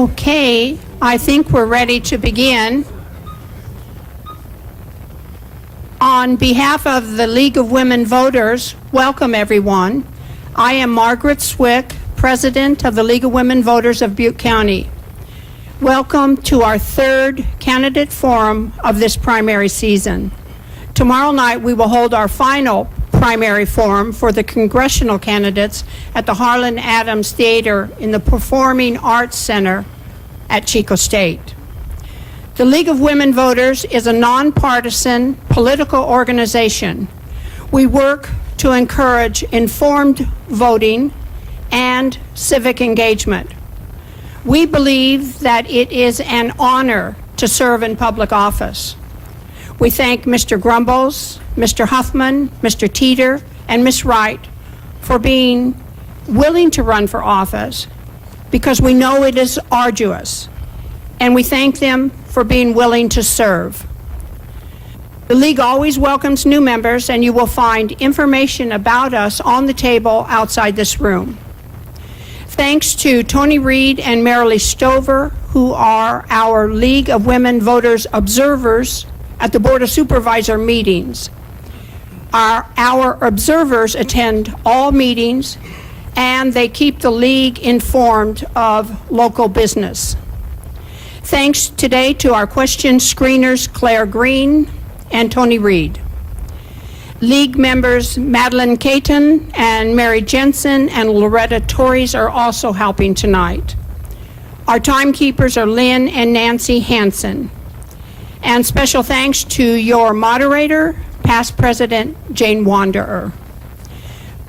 Okay, I think we're ready to begin. On behalf of the League of Women Voters, welcome everyone. I am Margaret Swick, President of the League of Women Voters of Butte County. Welcome to our third candidate forum of this primary season. Tomorrow night we will hold our final primary forum for the congressional candidates at the Harlan Adams Theater in the Performing Arts Center at Chico State. The League of Women Voters is a nonpartisan political organization. We work to encourage informed voting and civic engagement. We believe that it is an honor to serve in public office. We thank Mr. Grumbles, Mr. Huffman, Mr. Teeter, and Ms. Wright for being willing to run for office because we know it is arduous, and we thank them for being willing to serve. The League always welcomes new members, and you will find information about us on the table outside this room. Thanks to Tony Reed and Marilee Stover, who are our League of Women Voters observers at the Board of Supervisor meetings. Our observers attend all meetings, and they keep the League informed of local business. Thanks today to our question screeners, Claire Green and Tony Reed. League members Madeline Caton and Mary Jensen and Loretta Torres are also helping tonight. Our timekeepers are Lynn and Nancy Hansen. And special thanks to your moderator, past President Jane Wanderer.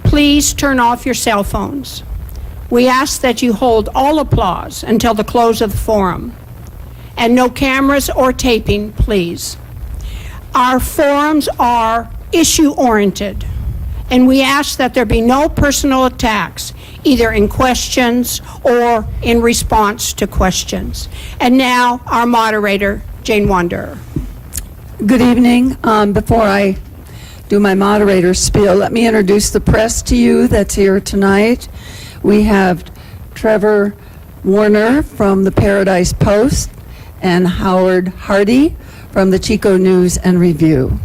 Please turn off your cell phones. We ask that you hold all applause until the close of the forum. And no cameras or taping, please. Our forums are issue-oriented, and we ask that there be no personal attacks, either in questions or in response to questions. And now, our moderator, Jane Wanderer. Good evening. Before I do my moderator spiel, let me introduce the press to you that's here tonight. We have Trevor Warner from the Paradise Post and Howard Hardy from the Chico News and Review.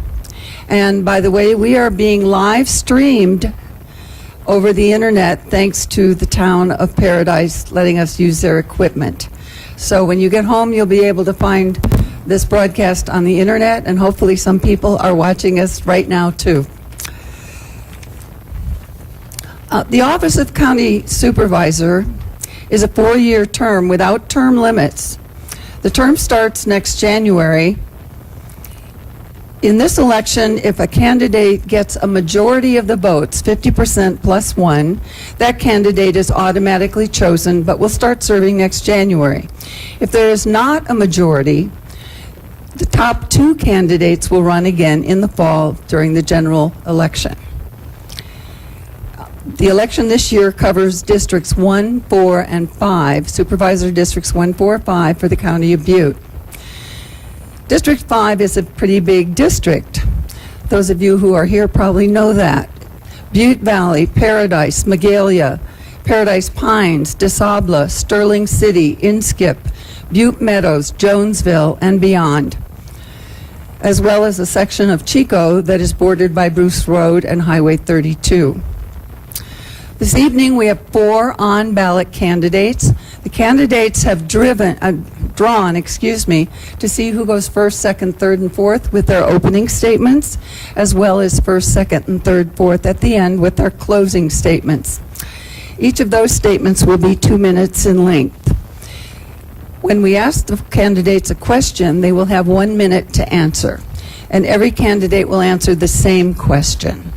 And by the way, we are being live streamed over the internet thanks to the town of Paradise letting us use their equipment. So when you get home, you'll be able to find this broadcast on the internet, and hopefully some people are watching us right now too. The Office of County Supervisor is a 4-year term without term limits. The term starts next January. In this election, if a candidate gets a majority of the votes, 50% plus one, that candidate is automatically chosen, but will start serving next January. If there is not a majority, the top 2 candidates will run again in the fall during the general election. The election this year covers districts 1, 4, and 5, supervisor districts 1, 4, 5 for the county of Butte. District 5 is a pretty big district. Those of you who are here probably know that. Butte Valley, Paradise, Magalia, Paradise Pines, DeSabla, Sterling City, Inskip, Butte Meadows, Jonesville, and beyond, as well as a section of Chico that is bordered by Bruce Road and Highway 32. This evening we have 4 on-ballot candidates. The candidates have drawn to see who goes first, second, third, and fourth with their opening statements, as well as first, second, and third, fourth at the end with their closing statements. Each of those statements will be 2 minutes in length. When we ask the candidates a question, they will have 1 minute to answer, and every candidate will answer the same question.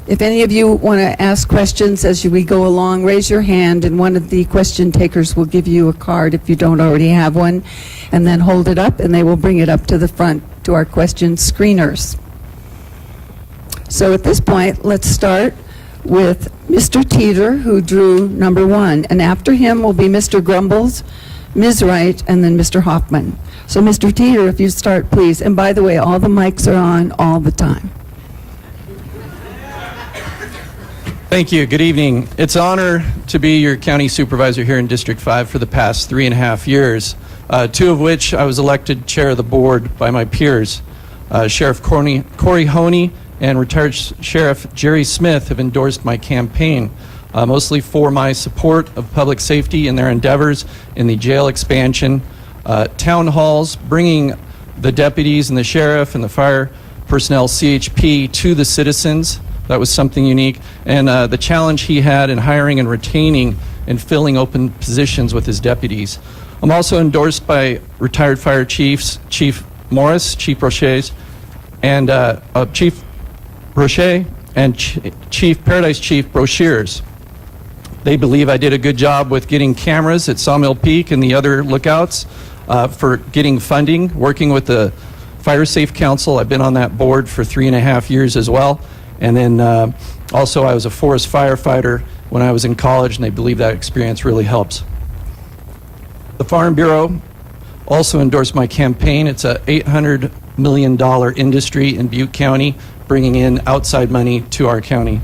If any of you want to ask questions as we go along, raise your hand, and one of the question takers will give you a card if you don't already have one, and then hold it up, and they will bring it up to the front to our question screeners. So at this point, let's start with Mr. Teeter, who drew number 1, and after him will be Mr. Grumbles, Ms. Wright, and then Mr. Hoffman. So Mr. Teeter, if you start, please. And by the way, all the mics are on all the time. Thank you. Good evening. It's an honor to be your county supervisor here in District 5 for the past 3.5 years, 2 of which I was elected chair of the board by my peers. Sheriff Corey Honey and retired Sheriff Jerry Smith have endorsed my campaign, mostly for my support of public safety in their endeavors in the jail expansion, town halls, bringing the deputies and the sheriff and the fire personnel CHP to the citizens. That was something unique. And the challenge he had in hiring and retaining and filling open positions with his deputies. I'm also endorsed by retired fire chiefs, Chief Morris, Chief Roche, and Chief Roche and Chief Paradise Chief Brochures. They believe I did a good job with getting cameras at Sawmill Peak and the other lookouts, for getting funding, working with the Fire Safe Council. I've been on that board for 3.5 years as well. And then also I was a forest firefighter when I was in college, and they believe that experience really helps. The Farm Bureau also endorsed my campaign. It's a $800 million industry in Butte County, bringing in outside money to our county.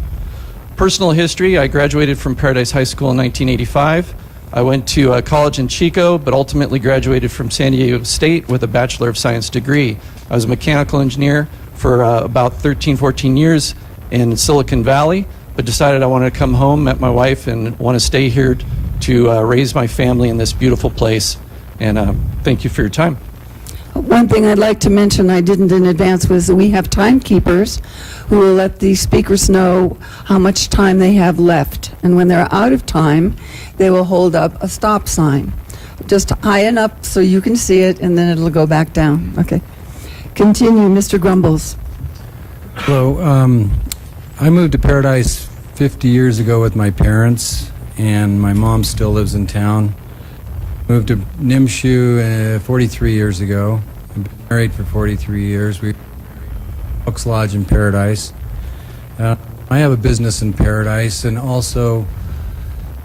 Personal history: I graduated from Paradise High School in 1985. I went to college in Chico, but ultimately graduated from San Diego State with a Bachelor of Science degree. I was a mechanical engineer for about 13, 14 years in Silicon Valley, but decided I wanted to come home, met my wife, and want to stay here to raise my family in this beautiful place. And thank you for your time. One thing I'd like to mention I didn't in advance was that we have timekeepers who will let the speakers know how much time they have left. And when they're out of time, they will hold up a stop sign, just high enough so you can see it, and then it'll go back down. Okay. Continue, Mr. Grumbles. Hello. I moved to Paradise 50 years ago with my parents, and my mom still lives in town. Moved to Nimshu 43 years ago. I've been married for 43 years. We Oaks Lodge in Paradise. I have a business in Paradise, and also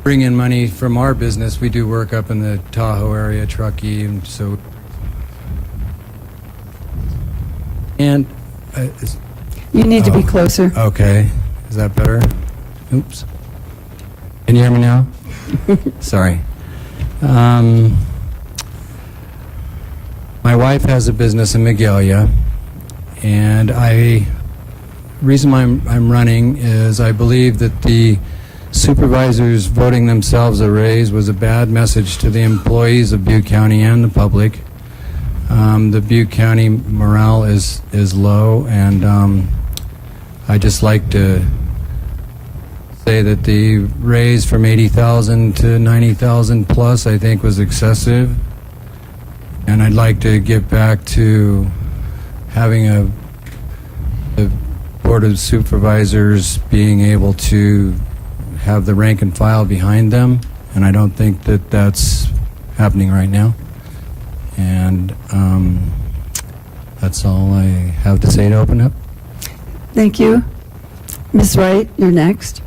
bring in money from our business. We do work up in the Tahoe area, Truckee, and so. And You need to be closer. okay, is that better? Oops. Can you hear me now? Sorry. My wife has a business in Magalia, and reason why I'm running is I believe that the supervisors voting themselves a raise was a bad message to the employees of Butte County and the public. The Butte County morale is low, and I just like to say that the raise from 80,000 to 90,000 plus I think was excessive, and I'd like to get back to having a Board of Supervisors being able to have the rank and file behind them, and I don't think that that's happening right now. And that's all I have to say to open up. Thank you. Ms. Wright, you're next.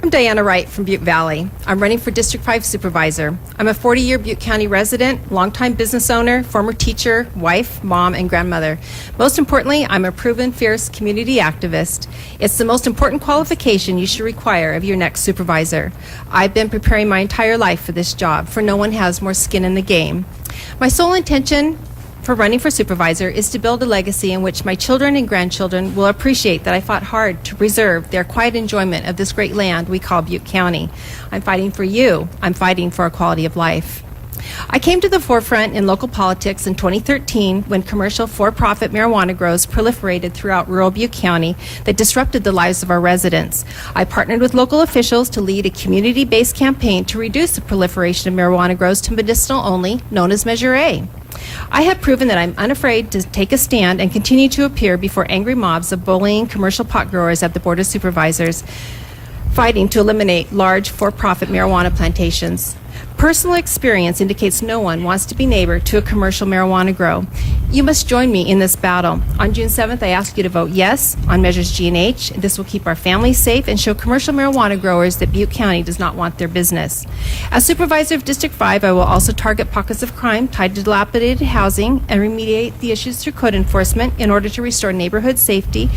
I'm Diana Wright from Butte Valley. I'm running for District 5 Supervisor. I'm a 40-year Butte County resident, longtime business owner, former teacher, wife, mom, and grandmother. Most importantly, I'm a proven, fierce community activist. It's the most important qualification you should require of your next supervisor. I've been preparing my entire life for this job, for no one has more skin in the game. My sole intention for running for supervisor is to build a legacy in which my children and grandchildren will appreciate that I fought hard to preserve their quiet enjoyment of this great land we call Butte County. I'm fighting for you. I'm fighting for a quality of life. I came to the forefront in local politics in 2013 when commercial for-profit marijuana grows proliferated throughout rural Butte County that disrupted the lives of our residents. I partnered with local officials to lead a community-based campaign to reduce the proliferation of marijuana grows to medicinal only, known as Measure A. I have proven that I'm unafraid to take a stand and continue to appear before angry mobs of bullying commercial pot growers at the Board of Supervisors. fighting to eliminate large for-profit marijuana plantations. Personal experience indicates no one wants to be neighbor to a commercial marijuana grow. You must join me in this battle. On June 7th, I ask you to vote yes on Measures G and H. This will keep our families safe and show commercial marijuana growers that Butte County does not want their business. As supervisor of District 5, I will also target pockets of crime tied to dilapidated housing and remediate the issues through code enforcement in order to restore neighborhood safety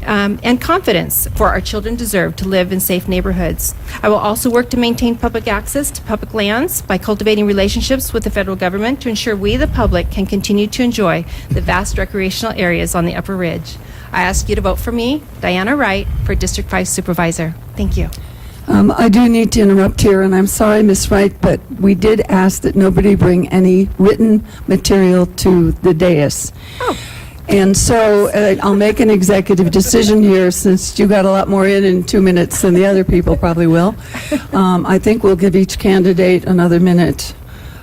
and confidence for our children deserve to live in safe neighborhoods. I will also work to maintain public access to public lands by cultivating relationships with the federal government to ensure we, the public, can continue to enjoy the vast recreational areas on the Upper Ridge. I ask you to vote for me, Diana Wright, for District 5 Supervisor. Thank you. I do need to interrupt here, and I'm sorry, Ms. Wright, but we did ask that nobody bring any written material to the dais. Oh. And so I'll make an executive decision here, since you got a lot more in 2 minutes than the other people probably will. I think we'll give each candidate another minute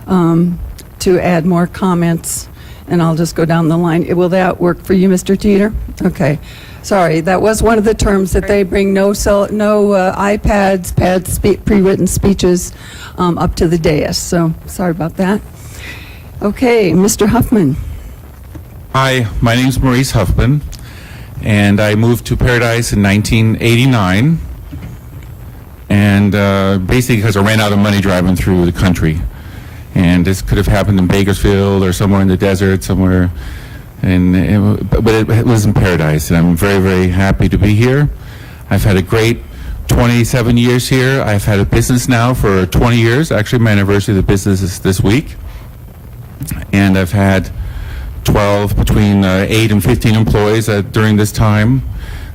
to add more comments, and I'll just go down the line. Will that work for you, Mr. Teeter? Okay. Sorry, that was one of the terms, that they bring no iPads, pre-written speeches up to the dais. So sorry about that. Okay, Mr. Huffman. Hi, my name is Maurice Huffman, and I moved to Paradise in 1989, and basically because I ran out of money driving through the country. And this could have happened in Bakersfield or somewhere in the desert, somewhere, but it was in Paradise, and I'm very, very happy to be here. I've had a great 27 years here. I've had a business now for 20 years. Actually, my anniversary of the business is this week. And I've had between 8 and 15 employees during this time.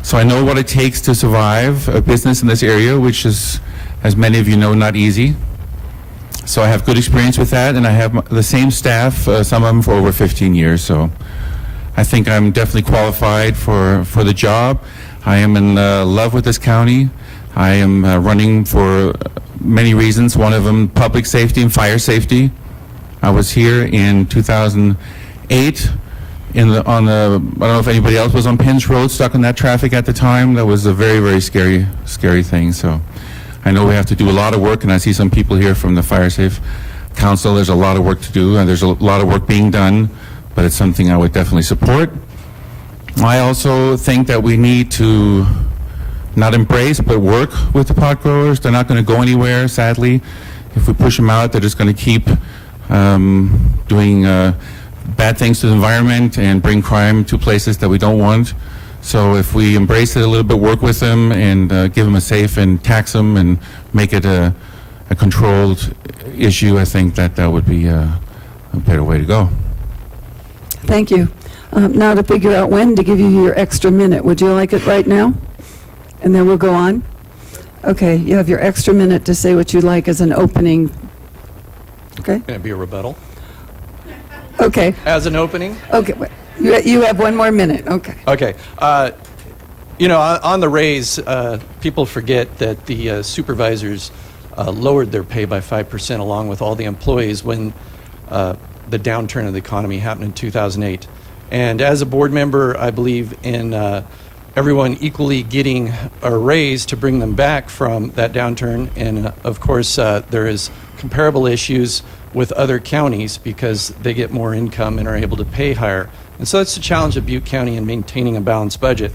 So I know what it takes to survive a business in this area, which is, as many of you know, not easy. So I have good experience with that, and I have the same staff, some of them for over 15 years. So I think I'm definitely qualified for the job. I am in love with this county. I am running for many reasons. One of them, public safety and fire safety. I was here in 2008 I don't know if anybody else was on Penn's Road, stuck in that traffic at the time. That was a very, very scary thing. So I know we have to do a lot of work, and I see some people here from the Fire Safe Council. There's a lot of work to do, and there's a lot of work being done, but it's something I would definitely support. I also think that we need to not embrace, but work with the pot growers. They're not going to go anywhere, sadly. If we push them out, they're just going to keep doing bad things to the environment and bring crime to places that we don't want. So if we embrace it a little bit, work with them, and give them a safe, and tax them and make it a controlled issue, I think that would be a better way to go. Thank you. Now to figure out when to give you your extra minute. Would you like it right now? And then we'll go on? Okay, you have your extra minute to say what you'd like as an opening. Okay? Can it be a rebuttal? Okay. As an opening? Okay. Wait. You have 1 more minute. Okay. Okay. On the raise, people forget that the supervisors lowered their pay by 5% along with all the employees when the downturn of the economy happened in 2008. And as a board member, I believe in everyone equally getting a raise to bring them back from that downturn. And of course, there is comparable issues with other counties because they get more income and are able to pay higher. And so that's the challenge of Butte County in maintaining a balanced budget.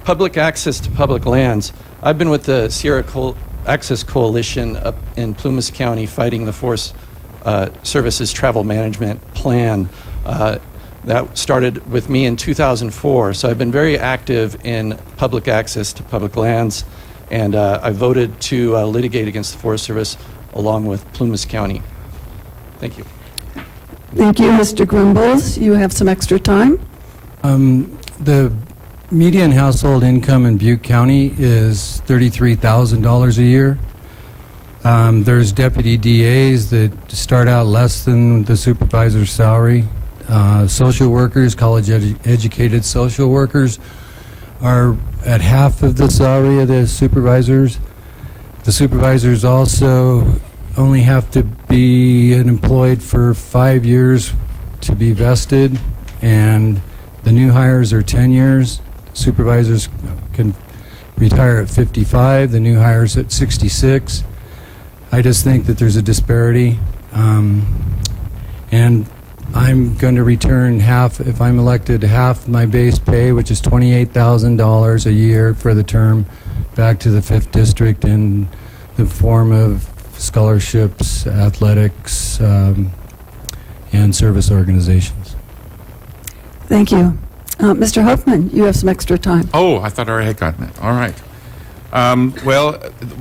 Public access to public lands. I've been with the Sierra Access Coalition up in Plumas County fighting the Forest Service's travel management plan. That started with me in 2004. So I've been very active in public access to public lands, and I voted to litigate against the Forest Service along with Plumas County. Thank you. Thank you, Mr. Grimbles. You have some extra time. The median household income in Butte County is $33,000 a year. There's deputy DAs that start out less than the supervisor's salary. Social workers, college-educated social workers, are at half of the salary of the supervisors. The supervisors also only have to be employed for 5 years to be vested, and the new hires are 10 years. Supervisors can retire at 55, the new hires at 66. I just think that there's a disparity, and I'm going to return half, if I'm elected, half my base pay, which is $28,000 a year for the term, back to the 5th District in the form of scholarships, athletics, and service organizations. Thank you. Mr. Huffman, you have some extra time. Oh, I thought I already had gotten it. All right. Well,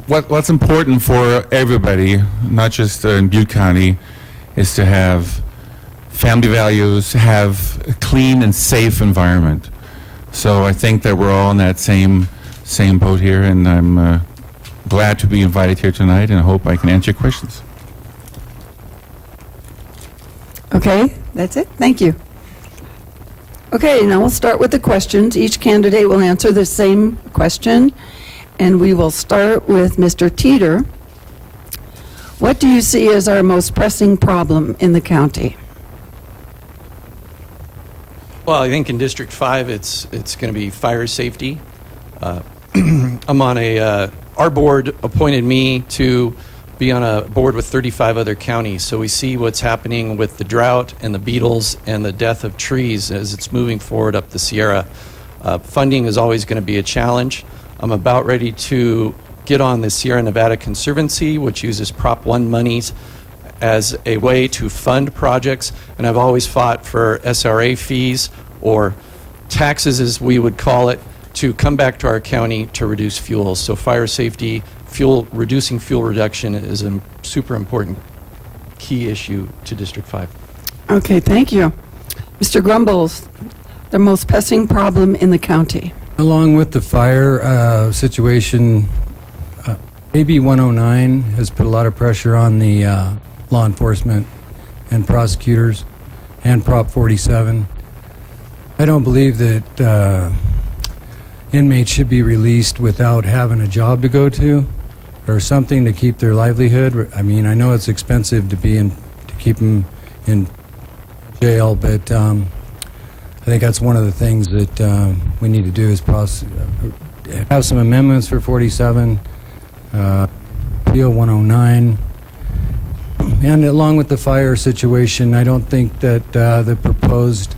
what's important for everybody, not just in Butte County, is to have family values, have a clean and safe environment. So I think that we're all in that same boat here, and I'm glad to be invited here tonight, and I hope I can answer your questions. Okay, that's it. Thank you. Okay, now we'll start with the questions. Each candidate will answer the same question, and we will start with Mr. Teeter. What do you see as our most pressing problem in the county? Well, I think in District 5, it's going to be fire safety. I'm on our board appointed me to be on a board with 35 other counties, so we see what's happening with the drought and the beetles and the death of trees as it's moving forward up the Sierra. Funding is always going to be a challenge. I'm about ready to get on the Sierra Nevada Conservancy, which uses Prop 1 monies as a way to fund projects, and I've always fought for SRA fees, or taxes as we would call it, to come back to our county to reduce fuels. So fire safety, reducing fuel reduction is a super important key issue to District 5. Okay, thank you. Mr. Grumbles, the most pressing problem in the county. Along with the fire situation, AB 109 has put a lot of pressure on the law enforcement and prosecutors, and Prop 47. I don't believe that inmates should be released without having a job to go to or something to keep their livelihood. I mean, I know it's expensive to keep them in jail, but I think that's one of the things that we need to do is have some amendments for 47, PO 109. And along with the fire situation, I don't think that the proposed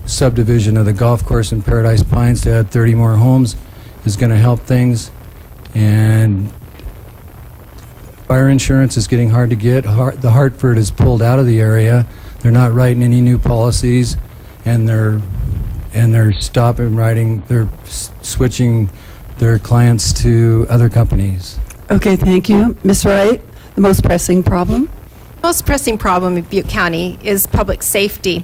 subdivision of the golf course in Paradise Pines to add 30 more homes is going to help things. And fire insurance is getting hard to get. The Hartford has pulled out of the area. They're not writing any new policies, and they're stopping writing. They're switching their clients to other companies. Okay, thank you. Ms. Wright, the most pressing problem? The most pressing problem in Butte County is public safety.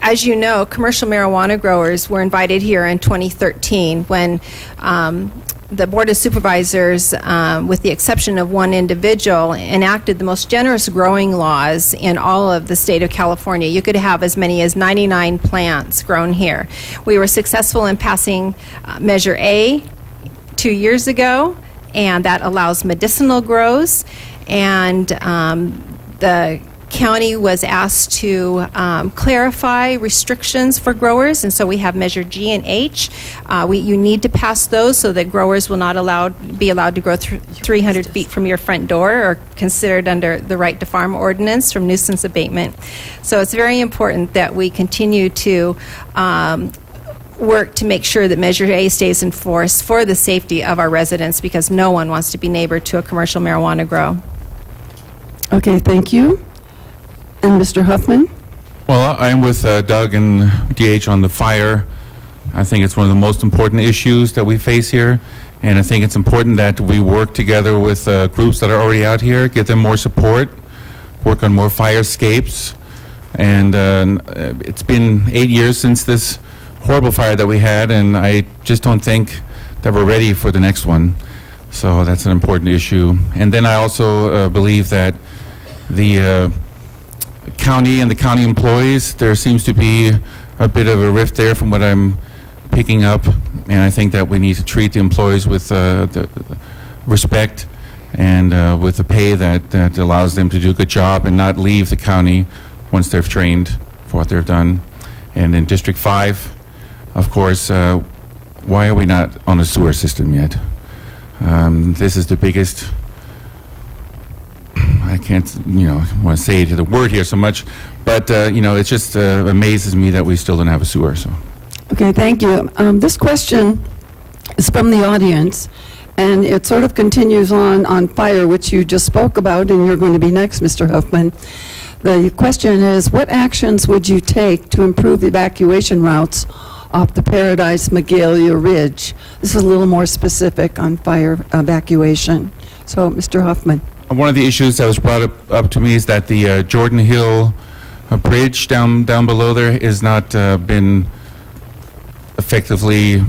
As you know, commercial marijuana growers were invited here in 2013 when the Board of Supervisors, with the exception of one individual, enacted the most generous growing laws in all of the state of California. You could have as many as 99 plants grown here. We were successful in passing Measure A 2 years ago, and that allows medicinal grows, and the county was asked to clarify restrictions for growers, and so we have Measure G and H. You need to pass those so that growers will not be allowed to grow 300 feet from your front door, or considered under the Right to Farm ordinance from nuisance abatement. So it's very important that we continue to work to make sure that Measure A stays in force for the safety of our residents, because no one wants to be neighbor to a commercial marijuana grow. Okay, thank you. And Mr. Huffman? Well, I'm with Doug and DH on the fire. I think it's one of the most important issues that we face here, and I think it's important that we work together with groups that are already out here, give them more support, work on more fire escapes. And it's been 8 years since this horrible fire that we had, and I just don't think that we're ready for the next one. So that's an important issue. And then I also believe that the county and the county employees, there seems to be a bit of a rift there from what I'm picking up, and I think that we need to treat the employees with the respect and with the pay that allows them to do a good job and not leave the county once they've trained for what they've done. And in District 5, of course, why are we not on a sewer system yet? This is the biggest, I can't, want to say the word here so much, but, it just amazes me that we still don't have a sewer, so. Okay, thank you. This question is from the audience, and it sort of continues on fire, which you just spoke about, and you're going to be next, Mr. Huffman. The question is, what actions would you take to improve evacuation routes off the Paradise Magalia Ridge? This is a little more specific on fire evacuation. So, Mr. Huffman. One of the issues that was brought up to me is that the Jordan Hill bridge down below there is not been effectively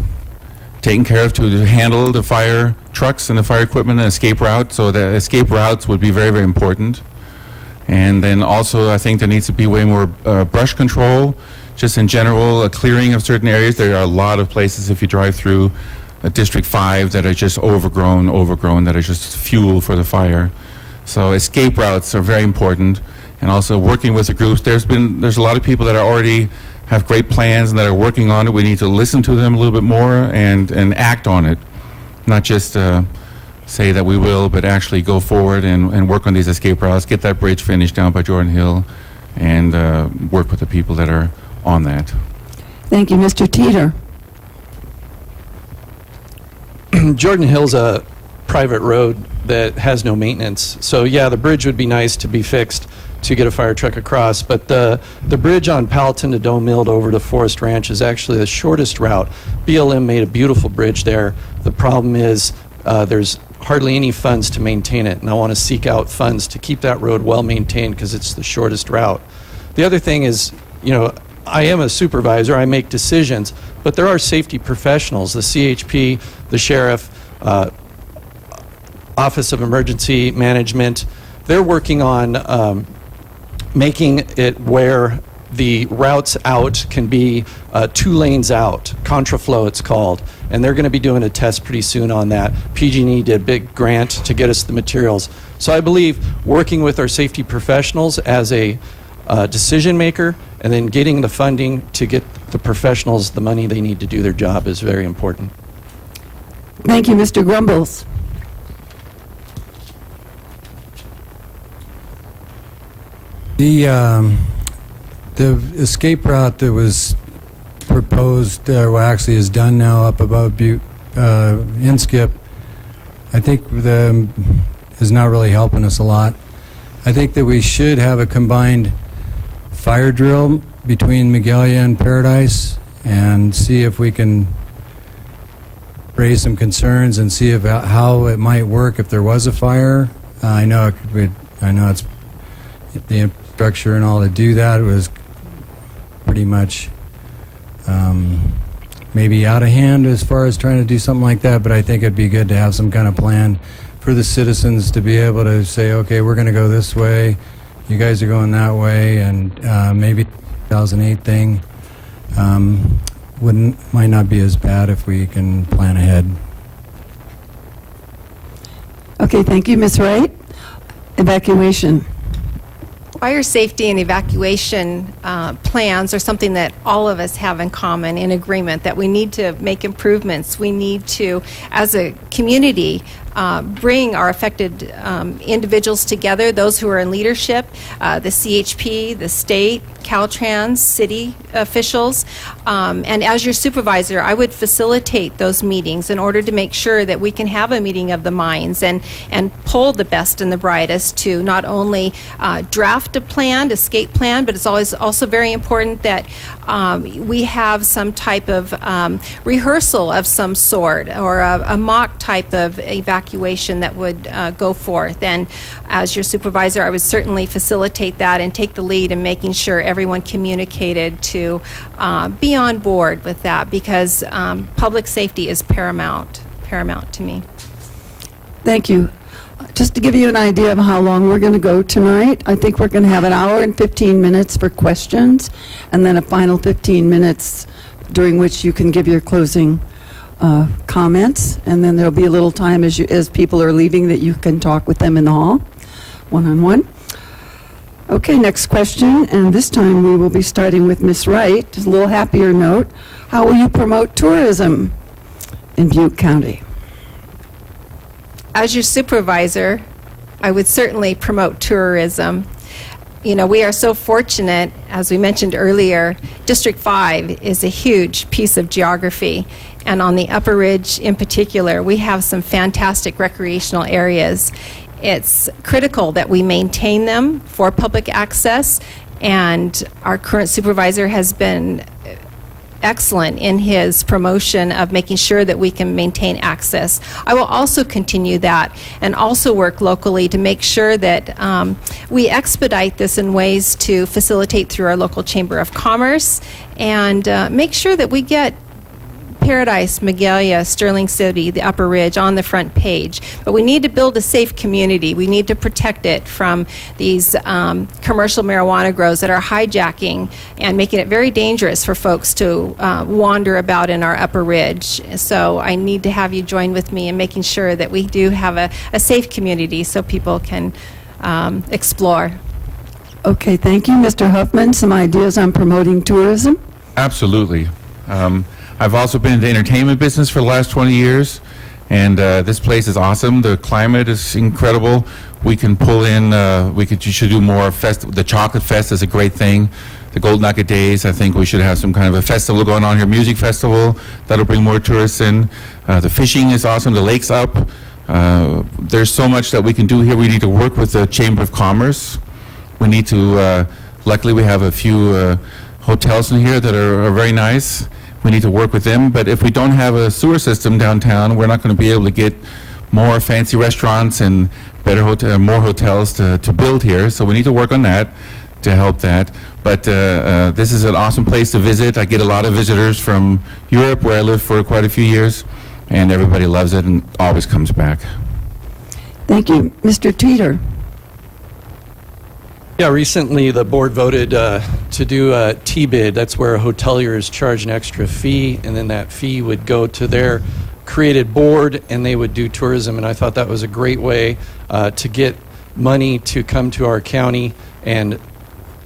taken care of to handle the fire trucks and the fire equipment and escape route. So the escape routes would be very, very important. And then also, I think there needs to be way more brush control. Just in general, a clearing of certain areas. There are a lot of places, if you drive through District 5, that are just overgrown, that are just fuel for the fire. So escape routes are very important. And also working with the groups. There's a lot of people that are already have great plans and that are working on it. We need to listen to them a little bit more and act on it. Not just say that we will, but actually go forward and work on these escape routes, get that bridge finished down by Jordan Hill, and work with the people that are on that. Thank you, Mr. Teeter. Jordan Hill's a private road that has no maintenance. So yeah, the bridge would be nice to be fixed to get a fire truck across, but the bridge on Palatine to Dome Mill over to Forest Ranch is actually the shortest route. BLM made a beautiful bridge there. The problem is there's hardly any funds to maintain it, and I want to seek out funds to keep that road well maintained because it's the shortest route. The other thing is, I am a supervisor, I make decisions, but there are safety professionals, the CHP, the sheriff, Office of Emergency Management. They're working on making it where the routes out can be 2 lanes out, contraflow it's called, and they're going to be doing a test pretty soon on that. PG&E did a big grant to get us the materials. So I believe working with our safety professionals as a decision maker and then getting the funding to get the professionals the money they need to do their job is very important. Thank you, Mr. Grumbles. The escape route that was proposed, actually is done now up above Butte, Inskip, I think is not really helping us a lot. I think that we should have a combined fire drill between Magalia and Paradise and see if we can raise some concerns and see how it might work if there was a fire. I know it's the infrastructure and all to do that was pretty much maybe out of hand as far as trying to do something like that, but I think it'd be good to have some kind of plan for the citizens to be able to say, okay, we're going to go this way, you guys are going that way, and maybe 2008 thing might not be as bad if we can plan ahead. Okay, thank you, Ms. Wright. Evacuation. Fire safety and evacuation plans are something that all of us have in common, in agreement, that we need to make improvements. We need to, as a community, bring our affected individuals together, those who are in leadership, the CHP, the state, Caltrans, city officials, and as your supervisor, I would facilitate those meetings in order to make sure that we can have a meeting of the minds and pull the best and the brightest to not only draft a plan, escape plan, but it's always also very important that we have some type of rehearsal of some sort or a mock type of evacuation that would go forth. And as your supervisor, I would certainly facilitate that and take the lead in making sure everyone communicated to be on board with that, because public safety is paramount to me. Thank you. Just to give you an idea of how long we're going to go tonight, I think we're going to have an hour and 15 minutes for questions, and then a final 15 minutes during which you can give your closing comments, and then there'll be a little time as people are leaving that you can talk with them in the hall, one-on-one. Okay, next question, and this time we will be starting with Ms. Wright. Just a little happier note. How will you promote tourism in Butte County? As your supervisor, I would certainly promote tourism. You know, we are so fortunate, as we mentioned earlier, District 5 is a huge piece of geography. And on the Upper Ridge in particular, we have some fantastic recreational areas. It's critical that we maintain them for public access, and our current supervisor has been excellent in his promotion of making sure that we can maintain access. I will also continue that and also work locally to make sure that we expedite this in ways to facilitate through our local Chamber of Commerce and make sure that we get Paradise, Magalia, Sterling City, the Upper Ridge on the front page. But we need to build a safe community. We need to protect it from these commercial marijuana grows that are hijacking and making it very dangerous for folks to wander about in our Upper Ridge. So I need to have you join with me in making sure that we do have a safe community so people can explore. Okay, thank you. Mr. Huffman, some ideas on promoting tourism? Absolutely. I've also been in the entertainment business for the last 20 years, and this place is awesome. The climate is incredible. We can pull in, you should do more the Chocolate Fest is a great thing. The Gold Nugget Days, I think we should have some kind of a festival going on here, music festival, that'll bring more tourists in. The fishing is awesome, the lake's up. There's so much that we can do here. We need to work with the Chamber of Commerce. We need to, luckily we have a few hotels in here that are very nice. We need to work with them, but if we don't have a sewer system downtown, we're not going to be able to get more fancy restaurants and more hotels to build here. So we need to work on that to help that. But this is an awesome place to visit. I get a lot of visitors from Europe, where I lived for quite a few years, and everybody loves it and always comes back. Thank you. Mr. Teeter? Yeah, recently the board voted to do a T-bid. That's where hoteliers charge an extra fee, and then that fee would go to their created board, and they would do tourism. And I thought that was a great way to get money to come to our county and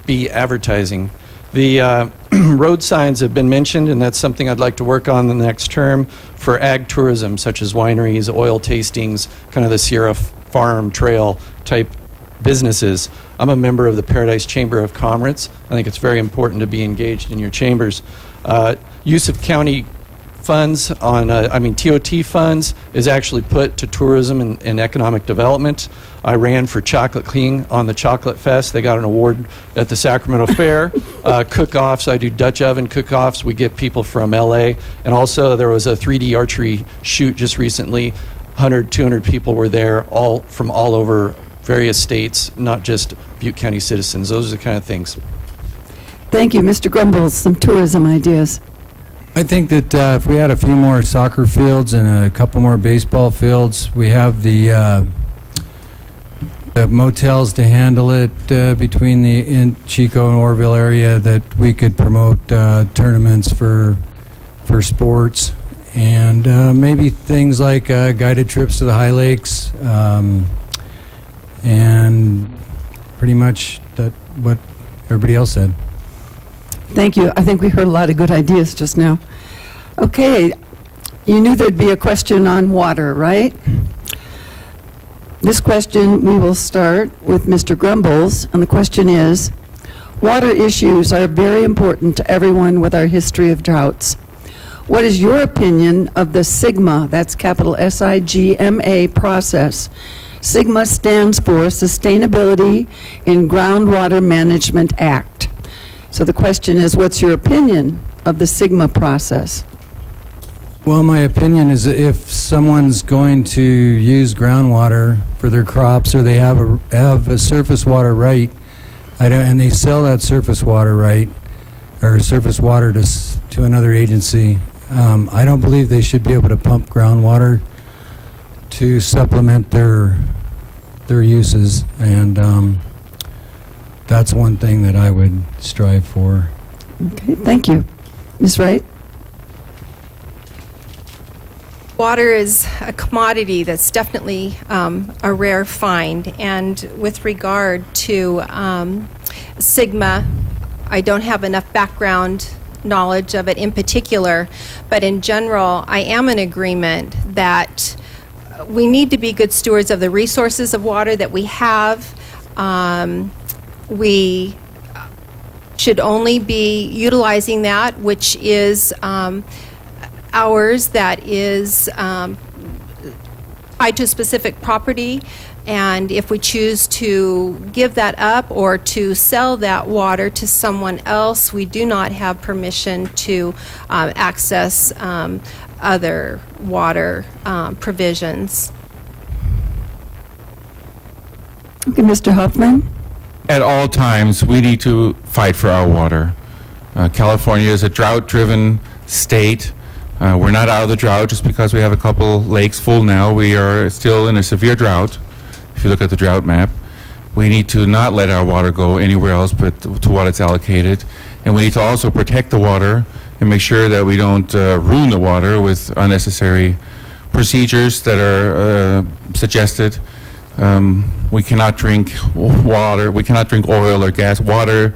be advertising. The road signs have been mentioned, and that's something I'd like to work on the next term for ag tourism, such as wineries, oil tastings, kind of the Sierra Farm Trail type businesses. I'm a member of the Paradise Chamber of Commerce. I think it's very important to be engaged in your chambers. Use of county funds TOT funds is actually put to tourism and economic development. I ran for Chocolate King on the Chocolate Fest. They got an award at the Sacramento Fair. Cook-offs, I do Dutch oven cook-offs. We get people from LA. And also there was a 3D archery shoot just recently. 100, 200 people were there, all from all over various states, not just Butte County citizens. Those are the kind of things. Thank you. Mr. Grumbles, some tourism ideas. I think that if we had a few more soccer fields and a couple more baseball fields, we have the motels to handle it between the Chico and Orville area, that we could promote tournaments for sports, and maybe things like guided trips to the high lakes, and pretty much what everybody else said. Thank you. I think we heard a lot of good ideas just now. Okay, you knew there'd be a question on water, right? This question, we will start with Mr. Grumbles, and the question is, water issues are very important to everyone with our history of droughts. What is your opinion of the SIGMA, that's capital S-I-G-M-A process? SIGMA stands for Sustainability in Groundwater Management Act. So the question is, what's your opinion of the SIGMA process? Well, my opinion is that if someone's going to use groundwater for their crops, or they have a surface water right, and they sell that surface water right, or surface water to another agency, I don't believe they should be able to pump groundwater to supplement their uses, and that's one thing that I would strive for. Okay, thank you. Ms. Wright? Water is a commodity that's definitely a rare find, and with regard to SIGMA, I don't have enough background knowledge of it in particular, but in general, I am in agreement that we need to be good stewards of the resources of water that we have. We should only be utilizing that which is ours, that is tied to specific property. And if we choose to give that up or to sell that water to someone else, we do not have permission to access other water provisions. Okay, Mr. Huffman? At all times, we need to fight for our water. California is a drought-driven state. We're not out of the drought just because we have a couple lakes full now. We are still in a severe drought, if you look at the drought map. We need to not let our water go anywhere else but to what it's allocated. And we need to also protect the water and make sure that we don't ruin the water with unnecessary procedures that are suggested. We cannot drink water, we cannot drink oil or gas. Water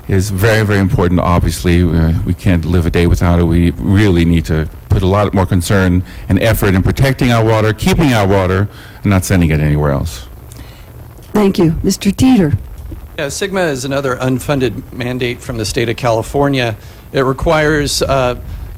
is very, very important, obviously. We can't live a day without it. We really need to put a lot more concern and effort in protecting our water, keeping our water, and not sending it anywhere else. Thank you. Mr. Teeter? Yeah, SIGMA is another unfunded mandate from the state of California. It requires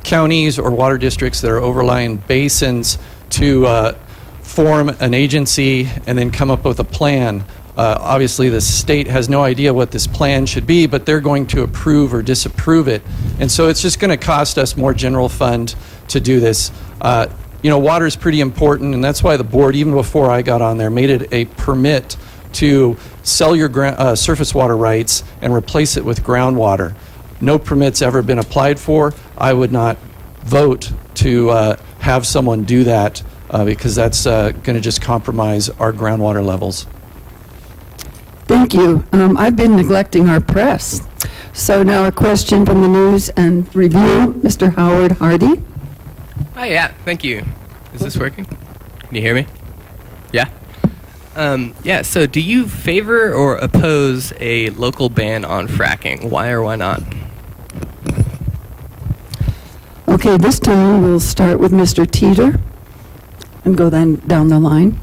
counties or water districts that are overlying basins to form an agency and then come up with a plan. Obviously, the state has no idea what this plan should be, but they're going to approve or disapprove it. And so it's just going to cost us more general fund to do this. Water is pretty important, and that's why the board, even before I got on there, made it a permit to sell your surface water rights and replace it with groundwater. No permit's ever been applied for. I would not vote to have someone do that because that's going to just compromise our groundwater levels. Thank you. I've been neglecting our press. So now a question from the News and Review, Mr. Howard Hardy. Hi, yeah, thank you. Is this working? Can you hear me? Yeah? So do you favor or oppose a local ban on fracking? Why or why not? Okay, this time we'll start with Mr. Teeter and go then down the line.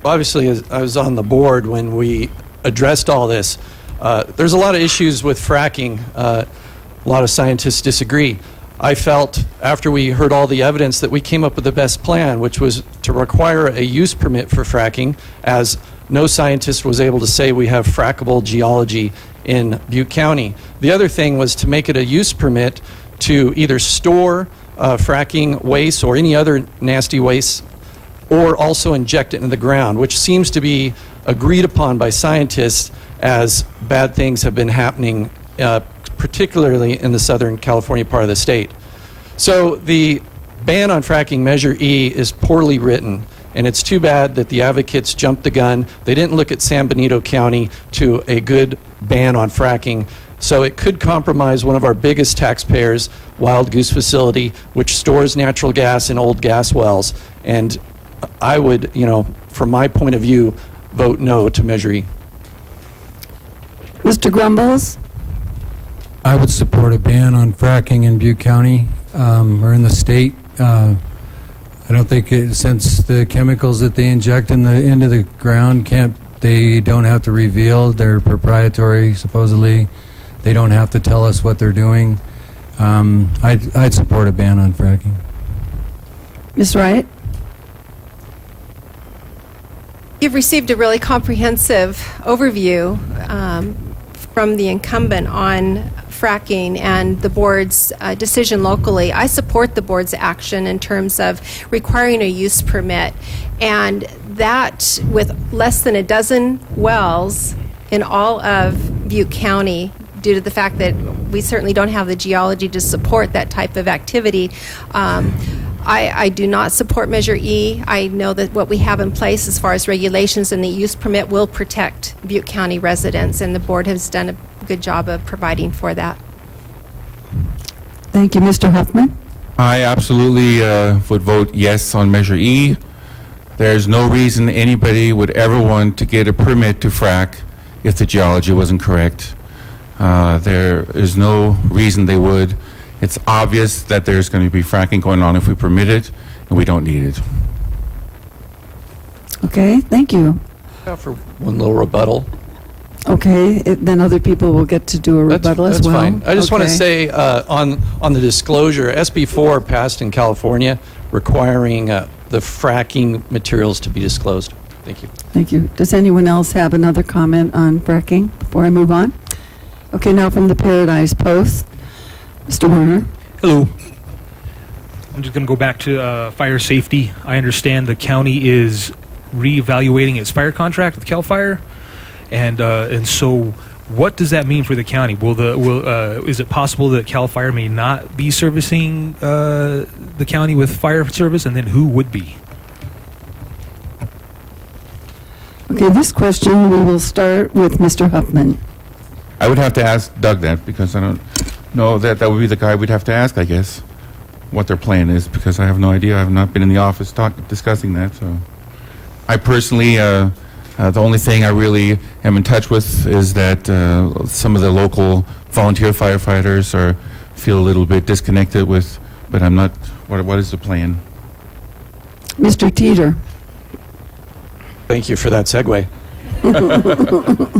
Obviously, as I was on the board when we addressed all this. There's a lot of issues with fracking. A lot of scientists disagree. I felt, after we heard all the evidence, that we came up with the best plan, which was to require a use permit for fracking, as no scientist was able to say we have frackable geology in Butte County. The other thing was to make it a use permit to either store fracking waste or any other nasty waste, or also inject it into the ground, which seems to be agreed upon by scientists as bad things have been happening, particularly in the Southern California part of the state. So the ban on fracking, Measure E, is poorly written, and it's too bad that the advocates jumped the gun. They didn't look at San Benito County to a good ban on fracking. So it could compromise one of our biggest taxpayers, Wild Goose Facility, which stores natural gas in old gas wells. And I would, from my point of view, vote no to Measure E. Mr. Grumbles? I would support a ban on fracking in Butte County or in the state. I don't think since the chemicals that they inject into the ground they don't have to reveal. They're proprietary, supposedly. They don't have to tell us what they're doing. I'd support a ban on fracking. Ms. Wright? You've received a really comprehensive overview from the incumbent on fracking and the board's decision locally. I support the board's action in terms of requiring a use permit, and that with less than a dozen wells in all of Butte County, due to the fact that we certainly don't have the geology to support that type of activity. I do not support Measure E. I know that what we have in place as far as regulations and the use permit will protect Butte County residents, and the board has done a good job of providing for that. Thank you. Mr. Huffman? I absolutely would vote yes on Measure E. There's no reason anybody would ever want to get a permit to frack if the geology wasn't correct. There is no reason they would. It's obvious that there's going to be fracking going on if we permit it, and we don't need it. Okay, thank you. For one little rebuttal. Okay, then other people will get to do a rebuttal as That's well. fine. I just want to Okay. say on the disclosure, SB4 passed in California requiring the fracking materials to be disclosed. Thank you. Thank you. Does anyone else have another comment on fracking before I move on? Okay, now from the Paradise Post, Mr. Warner. Hello. I'm just going to go back to fire safety. I understand the county is reevaluating its fire contract with CAL FIRE, and so what does that mean for the county? Is it possible that CAL FIRE may not be servicing the county with fire service, and then who would be? Okay, this question, we will start with Mr. Huffman. I would have to ask Doug that, because I don't know that would be the guy we'd have to ask, I guess, what their plan is, because I have no idea. I have not been in the office discussing that. So I personally, the only thing I really am in touch with is that some of the local volunteer firefighters feel a little bit disconnected with, but I'm not, what is the plan? Mr. Teeter. Thank you for that segue.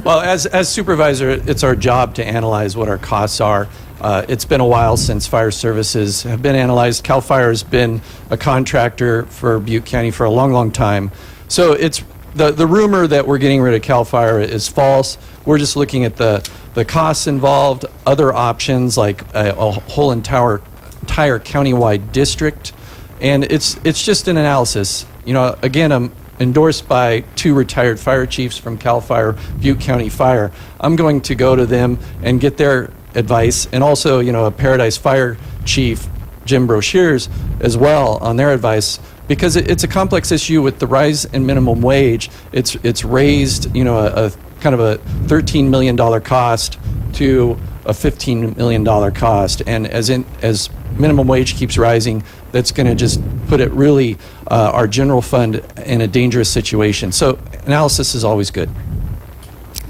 Well, as supervisor, it's our job to analyze what our costs are. It's been a while since fire services have been analyzed. CAL FIRE has been a contractor for Butte County for a long, long time. So it's the rumor that we're getting rid of CAL FIRE is false. We're just looking at the costs involved, other options like a whole entire countywide district, and it's just an analysis. You know, again, I'm endorsed by 2 retired fire chiefs from CAL FIRE, Butte County Fire. I'm going to go to them and get their advice, and also, you know, a Paradise Fire Chief, Jim Brochures, as well, on their advice, because it's a complex issue with the rise in minimum wage. It's raised, you know, a kind of a $13 million cost to a $15 million cost, and as minimum wage keeps rising, that's going to just put it really our general fund in a dangerous situation. So analysis is always good.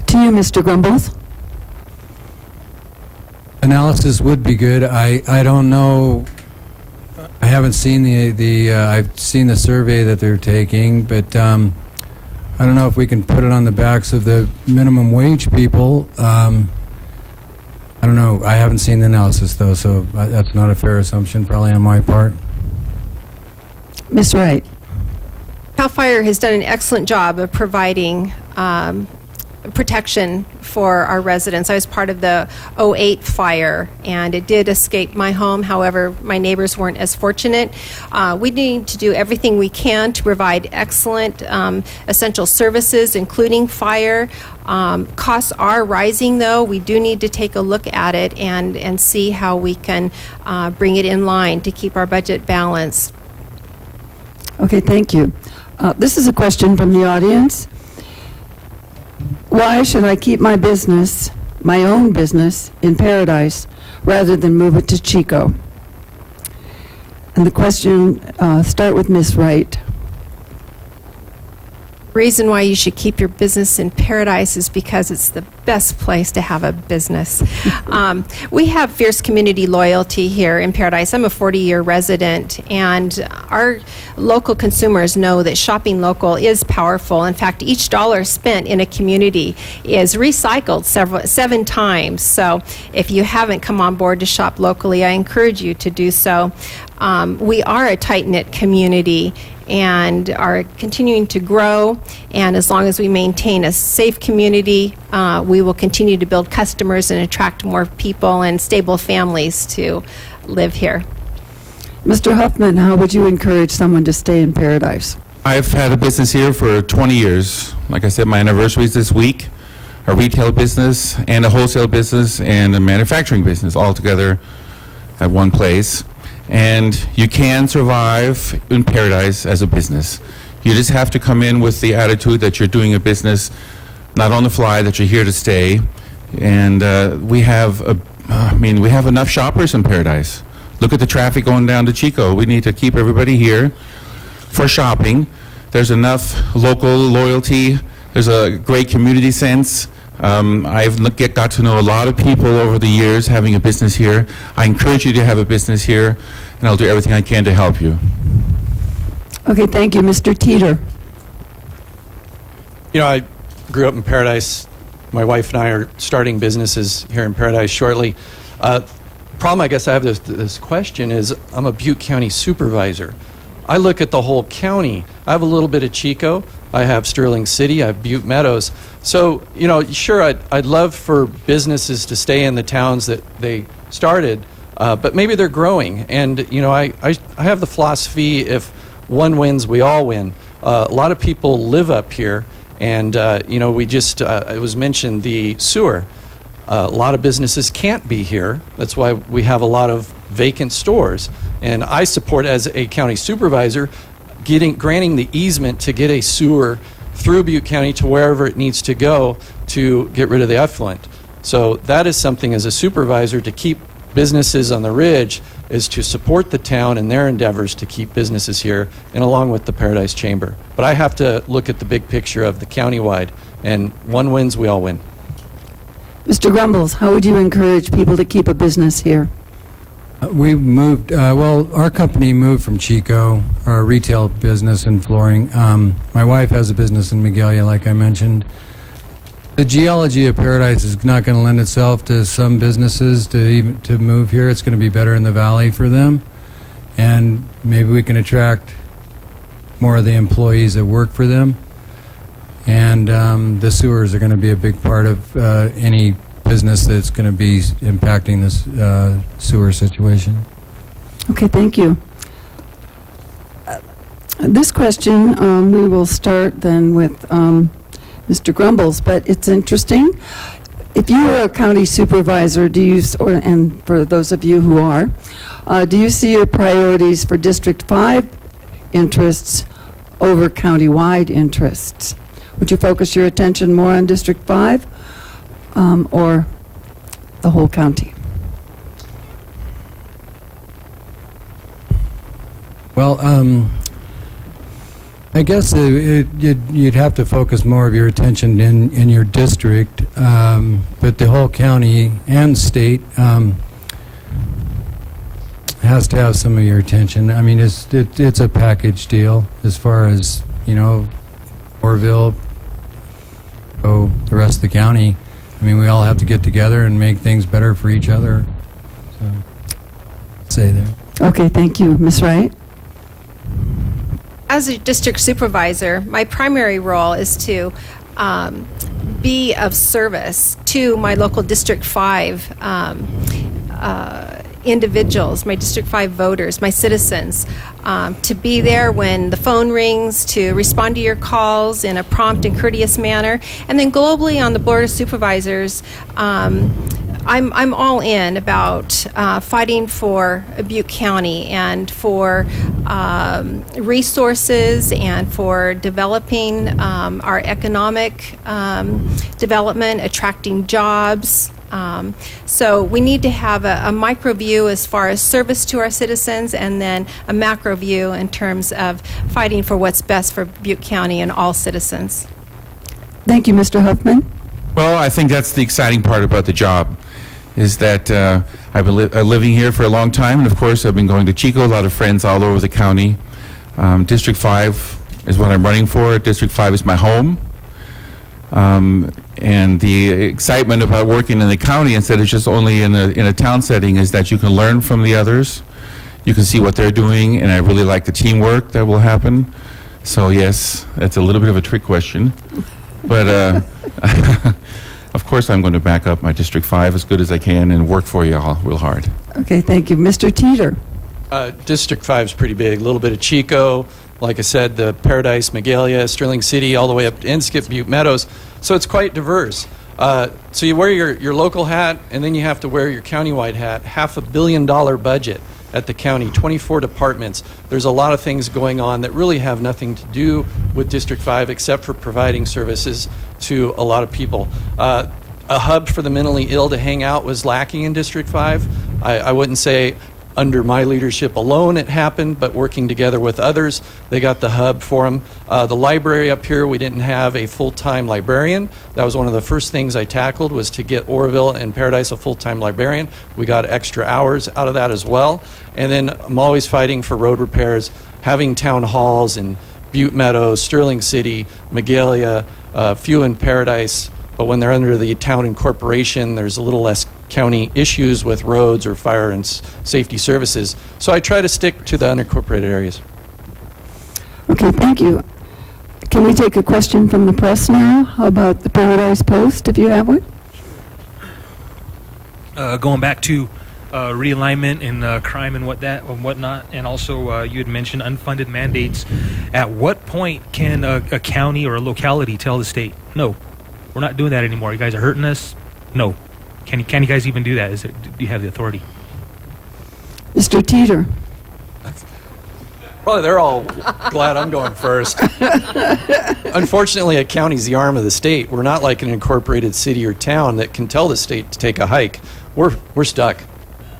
To you, Mr. Grumbles. Analysis would be good. I don't know. I haven't seen I've seen the survey that they're taking, but I don't know if we can put it on the backs of the minimum wage people. I don't know. I haven't seen the analysis, though, so that's not a fair assumption, probably on my part. Ms. Wright. CAL FIRE has done an excellent job of providing protection for our residents. I was part of the 2008 fire, and it did escape my home. However, my neighbors weren't as fortunate. We need to do everything we can to provide excellent essential services, including fire. Costs are rising, though. We do need to take a look at it and see how we can bring it in line to keep our budget balanced. Okay, thank you. This is a question from the audience. Why should I keep my business, my own business, in Paradise rather than move it to Chico? And the question, start with Ms. Wright. Reason why you should keep your business in Paradise is because it's the best place to have a business. We have fierce community loyalty here in Paradise. I'm a 40-year resident, and our local consumers know that shopping local is powerful. In fact, each dollar spent in a community is recycled 7 times. So if you haven't come on board to shop locally, I encourage you to do so. We are a tight-knit community and are continuing to grow, and as long as we maintain a safe community, we will continue to build customers and attract more people and stable families to live here. Mr. Huffman, how would you encourage someone to stay in Paradise? I've had a business here for 20 years. Like I said, my anniversary is this week. A retail business and a wholesale business and a manufacturing business all together at one place. And you can survive in Paradise as a business. You just have to come in with the attitude that you're doing a business, not on the fly, that you're here to stay. And we have enough shoppers in Paradise. Look at the traffic going down to Chico. We need to keep everybody here for shopping. There's enough local loyalty. There's a great community sense. Got to know a lot of people over the years having a business here. I encourage you to have a business here, and I'll do everything I can to help you. Okay, thank you. Mr. Teeter. You know, I grew up in Paradise. My wife and I are starting businesses here in Paradise shortly. Problem I guess I have this question is I'm a Butte County supervisor. I look at the whole county. I have a little bit of Chico. I have Sterling City. I have Butte Meadows. So, you know, sure, I'd love for businesses to stay in the towns that they started, but maybe they're growing. And, you know, I have the philosophy, if one wins, we all win. A lot of people live up here, and, you know, it was mentioned the sewer. A lot of businesses can't be here. That's why we have a lot of vacant stores. And I support, as a county supervisor, granting the easement to get a sewer through Butte County to wherever it needs to go to get rid of the effluent. So that is something, as a supervisor, to keep businesses on the ridge, is to support the town in their endeavors to keep businesses here, and along with the Paradise Chamber. But I have to look at the big picture of the countywide, and one wins, we all win. Mr. Grumbles, how would you encourage people to keep a business here? We moved, our company moved from Chico, our retail business in flooring. My wife has a business in Magalia, like I mentioned. The geology of Paradise is not going to lend itself to some businesses to move here. It's going to be better in the valley for them. And maybe we can attract more of the employees that work for them. And the sewers are going to be a big part of any business that's going to be impacting this sewer situation. Okay, thank you. This question, we will start then with Mr. Grumbles, but it's interesting. If you were a county supervisor, and for those of you who are, do you see your priorities for District 5 interests over county-wide interests? Would you focus your attention more on District 5 or the whole county? Well, I guess you'd have to focus more of your attention in your district, but the whole county and state has to have some of your attention. I mean, it's a package deal as far as, you know, Orville, the rest of the county. I mean, we all have to get together and make things better for each other. So, say there. Okay, thank you. Ms. Wright? As a district supervisor, my primary role is to be of service to my local District 5 individuals, my District 5 voters, my citizens, to be there when the phone rings, to respond to your calls in a prompt and courteous manner. And then globally on the Board of Supervisors, I'm all in about fighting for Butte County and for resources and for developing our economic development, attracting jobs. So we need to have a micro view as far as service to our citizens, and then a macro view in terms of fighting for what's best for Butte County and all citizens. Thank you, Mr. Huffman. Well, I think that's the exciting part about the job, is that I've been living here for a long time, and of course I've been going to Chico, a lot of friends all over the county. District 5 is what I'm running for. District 5 is my home. And the excitement about working in the county instead of just only in a town setting is that you can learn from the others. You can see what they're doing, and I really like the teamwork that will happen. So yes, that's a little bit of a trick question. But of course I'm going to back up my District 5 as good as I can and work for you all real hard. Okay, thank you. Mr. Teeter? District 5 is pretty big. A little bit of Chico, like I said, the Paradise, Magalia, Sterling City, all the way up to Inskip, Butte Meadows. So it's quite diverse. So you wear your local hat, and then you have to wear your countywide hat. $500 million budget at the county, 24 departments. There's a lot of things going on that really have nothing to do with District 5 except for providing services to a lot of people. A hub for the mentally ill to hang out was lacking in District 5. I wouldn't say under my leadership alone it happened, but working together with others, they got the hub for them. The library up here, we didn't have a full-time librarian. That was one of the first things I tackled, was to get Oroville and Paradise a full-time librarian. We got extra hours out of that as well. And then I'm always fighting for road repairs, having town halls in Butte Meadows, Sterling City, Magalia, few in Paradise. But when they're under the town incorporation, there's a little less county issues with roads or fire and safety services. So I try to stick to the unincorporated areas. Okay, thank you. Can we take a question from the press now? How about the Paradise Post, if you have one? Going back to realignment and crime and whatnot, and also you had mentioned unfunded mandates. At what point can a county or a locality tell the state, no, we're not doing that anymore? You guys are hurting us. No. Can you guys even do that? Do you have the authority? Mr. Teeter. Probably they're all glad I'm going first. Unfortunately, a county's the arm of the state. We're not like an incorporated city or town that can tell the state to take a hike. We're stuck,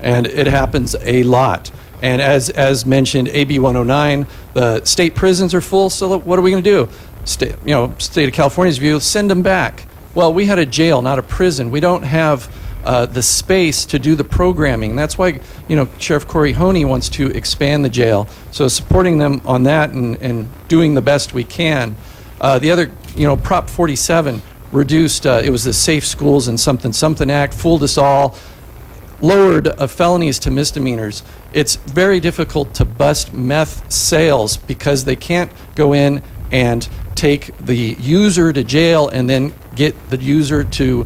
and it happens a lot. And as mentioned, AB 109, the state prisons are full. So what are we going to do? State of California's view, send them back. Well, we had a jail, not a prison. We don't have the space to do the programming. That's why, Sheriff Corey Honey wants to expand the jail. So supporting them on that and doing the best we can. The other, Prop 47 reduced, it was the Safe Schools and Something Act, fooled us all, lowered felonies to misdemeanors. It's very difficult to bust meth sales because they can't go in and take the user to jail and then get the user to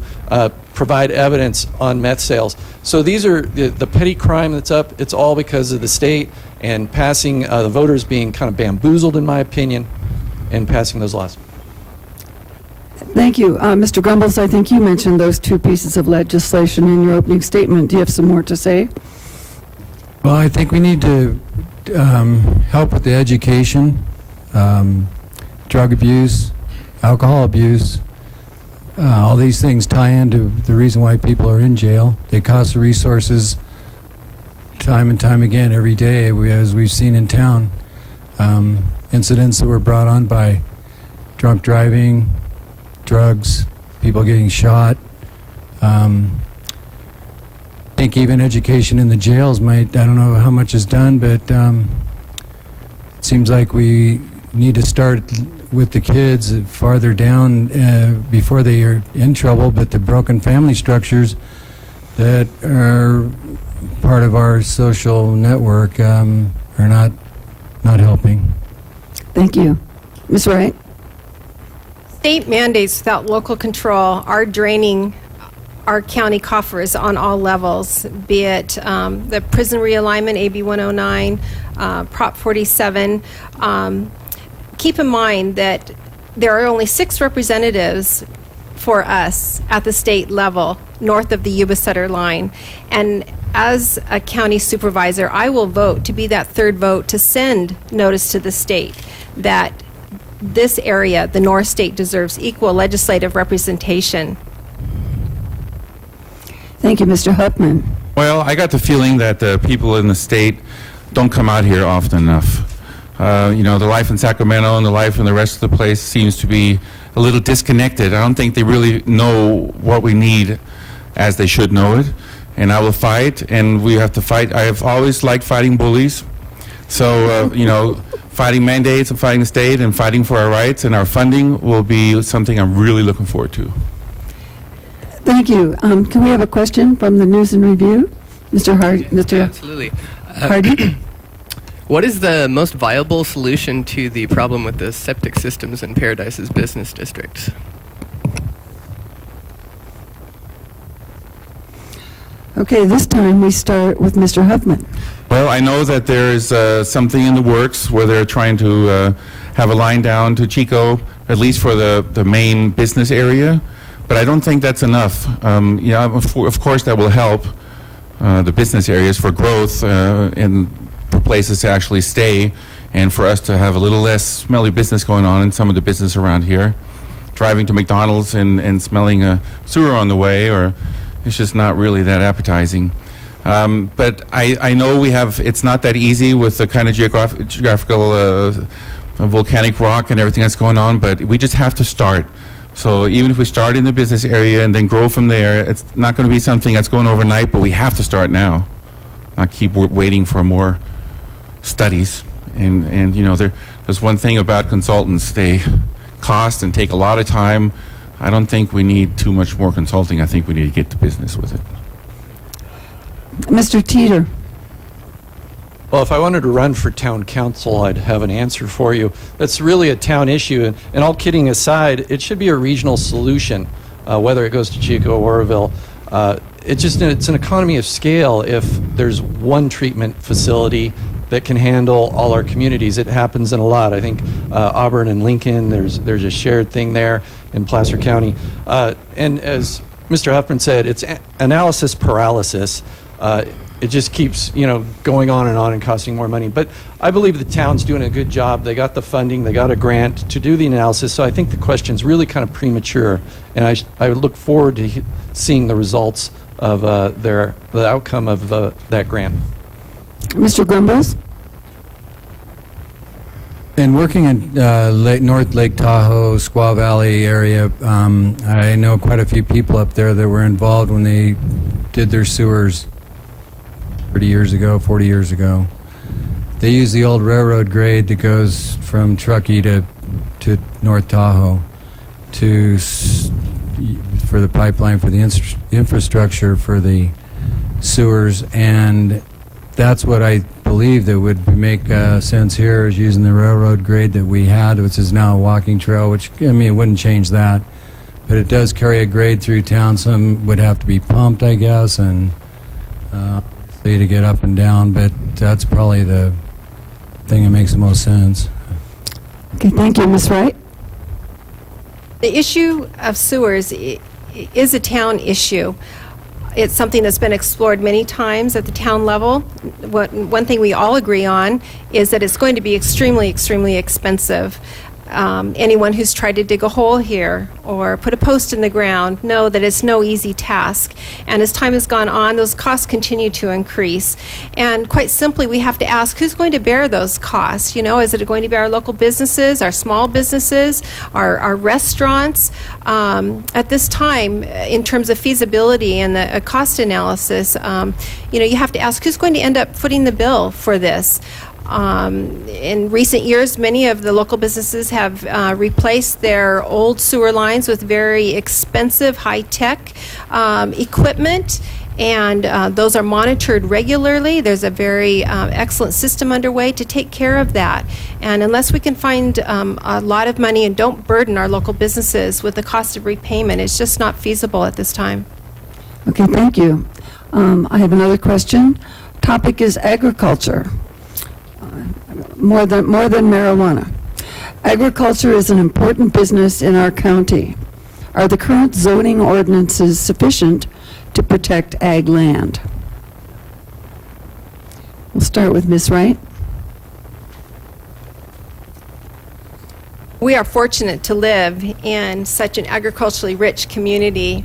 provide evidence on meth sales. So these are the petty crime that's up. It's all because of the state and passing the voters being kind of bamboozled, in my opinion, and passing those laws. Thank you. Mr. Grumbles, I think you mentioned those two pieces of legislation in your opening statement. Do you have some more to say? Well, I think we need to help with the education, drug abuse, alcohol abuse. All these things tie into the reason why people are in jail. They cost the resources time and time again every day, as we've seen in town. Incidents that were brought on by drunk driving, drugs, people getting shot. I think even education in the jails I don't know how much is done, but it seems like we need to start with the kids farther down before they are in trouble, but the broken family structures that are part of our social network are not helping. Thank you. Ms. Wright? State mandates without local control are draining our county coffers on all levels, be it the prison realignment, AB 109, Prop 47. Keep in mind that there are only 6 representatives for us at the state level north of the Yuba-Sutter line. And as a county supervisor, I will vote to be that third vote to send notice to the state that this area, the North State, deserves equal legislative representation. Thank you, Mr. Huffman. Well, I got the feeling that the people in the state don't come out here often enough. The life in Sacramento and the life in the rest of the place seems to be a little disconnected. I don't think they really know what we need as they should know it. And I will fight, and we have to fight. I have always liked fighting bullies. So, fighting mandates and fighting the state and fighting for our rights and our funding will be something I'm really looking forward to. Thank you. Can we have a question from the News and Review? Mr. Hardy? Yeah, absolutely. Hardy? What is the most viable solution to the problem with the septic systems in Paradise's business districts? Okay, this time we start with Mr. Huffman. Well, I know that there is something in the works where they're trying to have a line down to Chico, at least for the main business area, but I don't think that's enough. Of course that will help the business areas for growth and for places to actually stay and for us to have a little less smelly business going on in some of the business around here. Driving to McDonald's and smelling a sewer on the way, or it's just not really that appetizing. But I know it's not that easy with the kind of geographical volcanic rock and everything that's going on, but we just have to start. So even if we start in the business area and then grow from there, it's not going to be something that's going overnight, but we have to start now, not keep waiting for more studies. And you know, there's one thing about consultants, they cost and take a lot of time. I don't think we need too much more consulting. I think we need to get to business with it. Mr. Teeter. Well, if I wanted to run for town council, I'd have an answer for you. That's really a town issue. And all kidding aside, it should be a regional solution, whether it goes to Chico or Oroville. It's an economy of scale if there's one treatment facility that can handle all our communities. It happens in a lot. I think Auburn and Lincoln, there's a shared thing there in Placer County. And as Mr. Huffman said, it's analysis paralysis. It just keeps, going on and costing more money. But I believe the town's doing a good job. They got the funding, they got a grant to do the analysis. So I think the question's really kind of premature, and I look forward to seeing the results of the outcome of that grant. Mr. Grumbles. In working in North Lake Tahoe, Squaw Valley area, I know quite a few people up there that were involved when they did their sewers 30 years ago, 40 years ago. They use the old railroad grade that goes from Truckee to North Tahoe for the pipeline, for the infrastructure, for the sewers, and that's what I believe that would make sense here, is using the railroad grade that we had, which is now a walking trail, which, it wouldn't change that, but it does carry a grade through town. Some would have to be pumped, I guess, and to get up and down, but that's probably the thing that makes the most sense. Okay, thank you, Ms. Wright. The issue of sewers is a town issue. It's something that's been explored many times at the town level. One thing we all agree on is that it's going to be extremely, extremely expensive. Anyone who's tried to dig a hole here or put a post in the ground know that it's no easy task. And as time has gone on, those costs continue to increase. And quite simply, we have to ask, who's going to bear those costs? Is it going to be our local businesses, our small businesses, our restaurants? At this time, in terms of feasibility and the cost analysis, you have to ask, who's going to end up footing the bill for this? In recent years, many of the local businesses have replaced their old sewer lines with very expensive, high-tech equipment, and those are monitored regularly. There's a very excellent system underway to take care of that. And unless we can find a lot of money and don't burden our local businesses with the cost of repayment, it's just not feasible at this time. Okay, thank you. I have another question. Topic is agriculture. More than marijuana. Agriculture is an important business in our county. Are the current zoning ordinances sufficient to protect ag land? We'll start with Ms. Wright. We are fortunate to live in such an agriculturally rich community,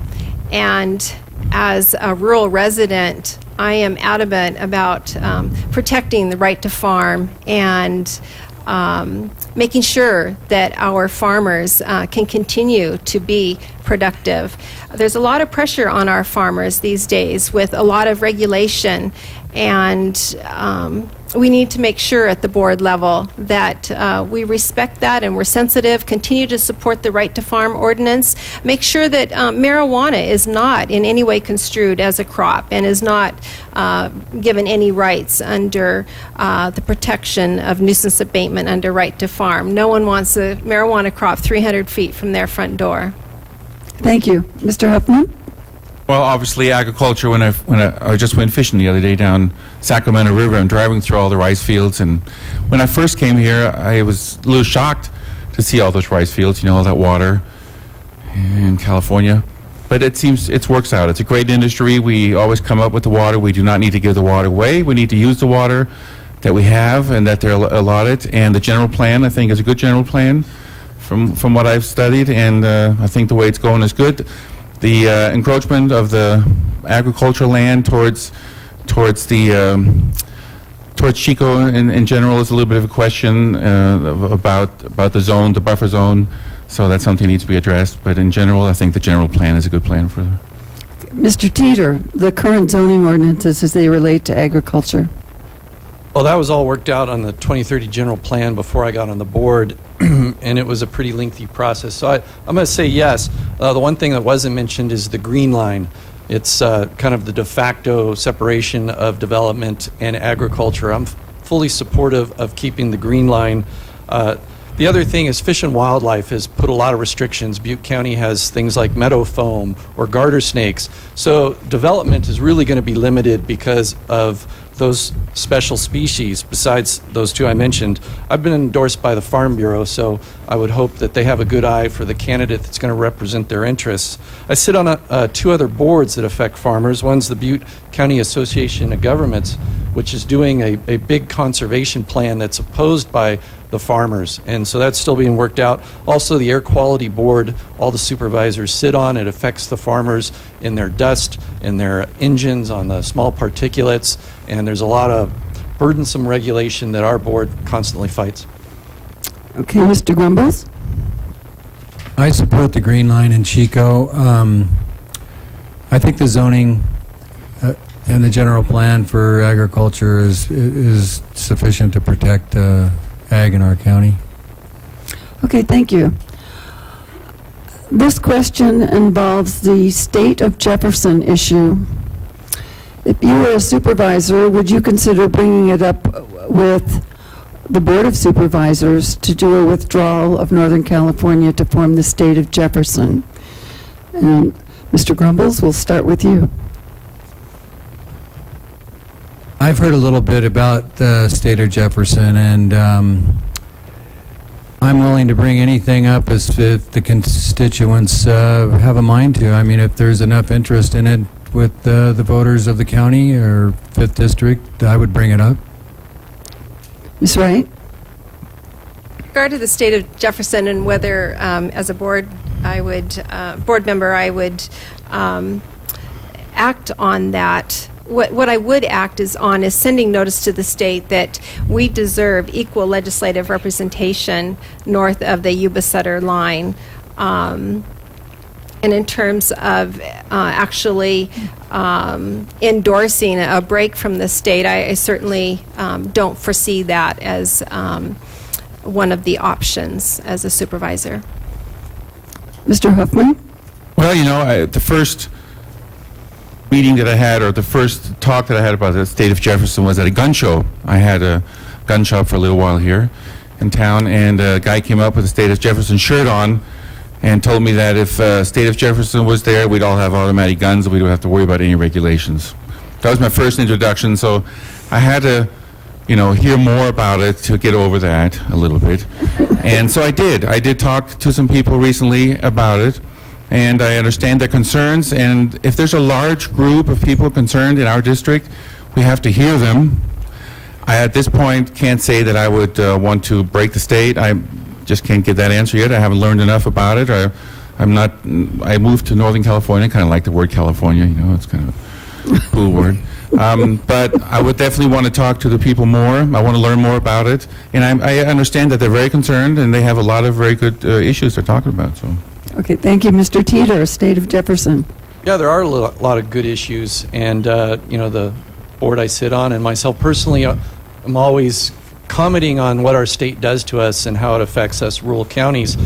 and as a rural resident, I am adamant about protecting the right to farm and making sure that our farmers can continue to be productive. There's a lot of pressure on our farmers these days with a lot of regulation, and we need to make sure at the board level that we respect that and we're sensitive, continue to support the right to farm ordinance, make sure that marijuana is not in any way construed as a crop and is not given any rights under the protection of nuisance abatement under right to farm. No one wants a marijuana crop 300 feet from their front door. Thank you. Mr. Huffman? Well, obviously, agriculture. When I just went fishing the other day down Sacramento River, I'm driving through all the rice fields, and when I first came here, I was a little shocked to see all those rice fields. All that water in California. But it seems it works out. It's a great industry. We always come up with the water. We do not need to give the water away. We need to use the water that we have and that they're allotted. And the general plan, I think, is a good general plan from what I've studied, and I think the way it's going is good. The encroachment of the agricultural land towards towards towards Chico in general is a little bit of a question about the zone, the buffer zone. So that's something that needs to be addressed. But in general, I think the general plan is a good plan for. Mr. Teeter, the current zoning ordinances as they relate to agriculture. Well, that was all worked out on the 2030 general plan before I got on the board, and it was a pretty lengthy process. So I'm going to say yes. The one thing that wasn't mentioned is the green line. It's kind of the de facto separation of development and agriculture. I'm fully supportive of keeping the green line. The other thing is Fish and Wildlife has put a lot of restrictions. Butte County has things like meadow foam or garter snakes. So development is really going to be limited because of those special species besides those two I mentioned. I've been endorsed by the Farm Bureau, so I would hope that they have a good eye for the candidate that's going to represent their interests. I sit on two other boards that affect farmers. One's the Butte County Association of Governments, which is doing a big conservation plan that's opposed by the farmers, and so that's still being worked out. Also, the Air Quality Board, all the supervisors sit on. It affects the farmers in their dust, in their engines, on the small particulates, and there's a lot of burdensome regulation that our board constantly fights. Okay, Mr. Grumbles? I support the Green Line in Chico. I think the zoning and the general plan for agriculture is sufficient to protect ag in our county. Okay, thank you. This question involves the state of Jefferson issue. If you were a supervisor, would you consider bringing it up with the Board of Supervisors to do a withdrawal of Northern California to form the state of Jefferson? And Mr. Grumbles, we'll start with you. I've heard a little bit about the state of Jefferson, and I'm willing to bring anything up as if the constituents have a mind to. I mean, if there's enough interest in it with the voters of the county or 5th District, I would bring it up. Ms. Wright? With regard to the state of Jefferson and whether, as a board member, I would act on that. What I would act on is sending notice to the state that we deserve equal legislative representation north of the Yuba-Sutter line. And in terms of actually endorsing a break from the state, I certainly don't foresee that as one of the options as a supervisor. Mr. Huffman? Well, you know, the first meeting that I had, or the first talk that I had about the state of Jefferson was at a gun show. I had a gun shop for a little while here in town, and a guy came up with a state of Jefferson shirt on and told me that if state of Jefferson was there, we'd all have automatic guns and we don't have to worry about any regulations. That was my first introduction, so I had to, you know, hear more about it to get over that a little bit. And so I did. I did talk to some people recently about it, and I understand their concerns, and if there's a large group of people concerned in our district, we have to hear them. I, at this point, can't say that I would want to break the state. I just can't get that answer yet. I haven't learned enough about it. I moved to Northern California, kind of like the word California, you know, it's kind of a cool word. But I would definitely want to talk to the people more. I want to learn more about it. And I understand that they're very concerned, and they have a lot of very good issues they're talking about, so. Okay, thank you. Mr. Teeter, state of Jefferson. Yeah, there are a lot of good issues, and you know, the board I sit on and myself personally, I'm always commenting on what our state does to us and how it affects us rural counties.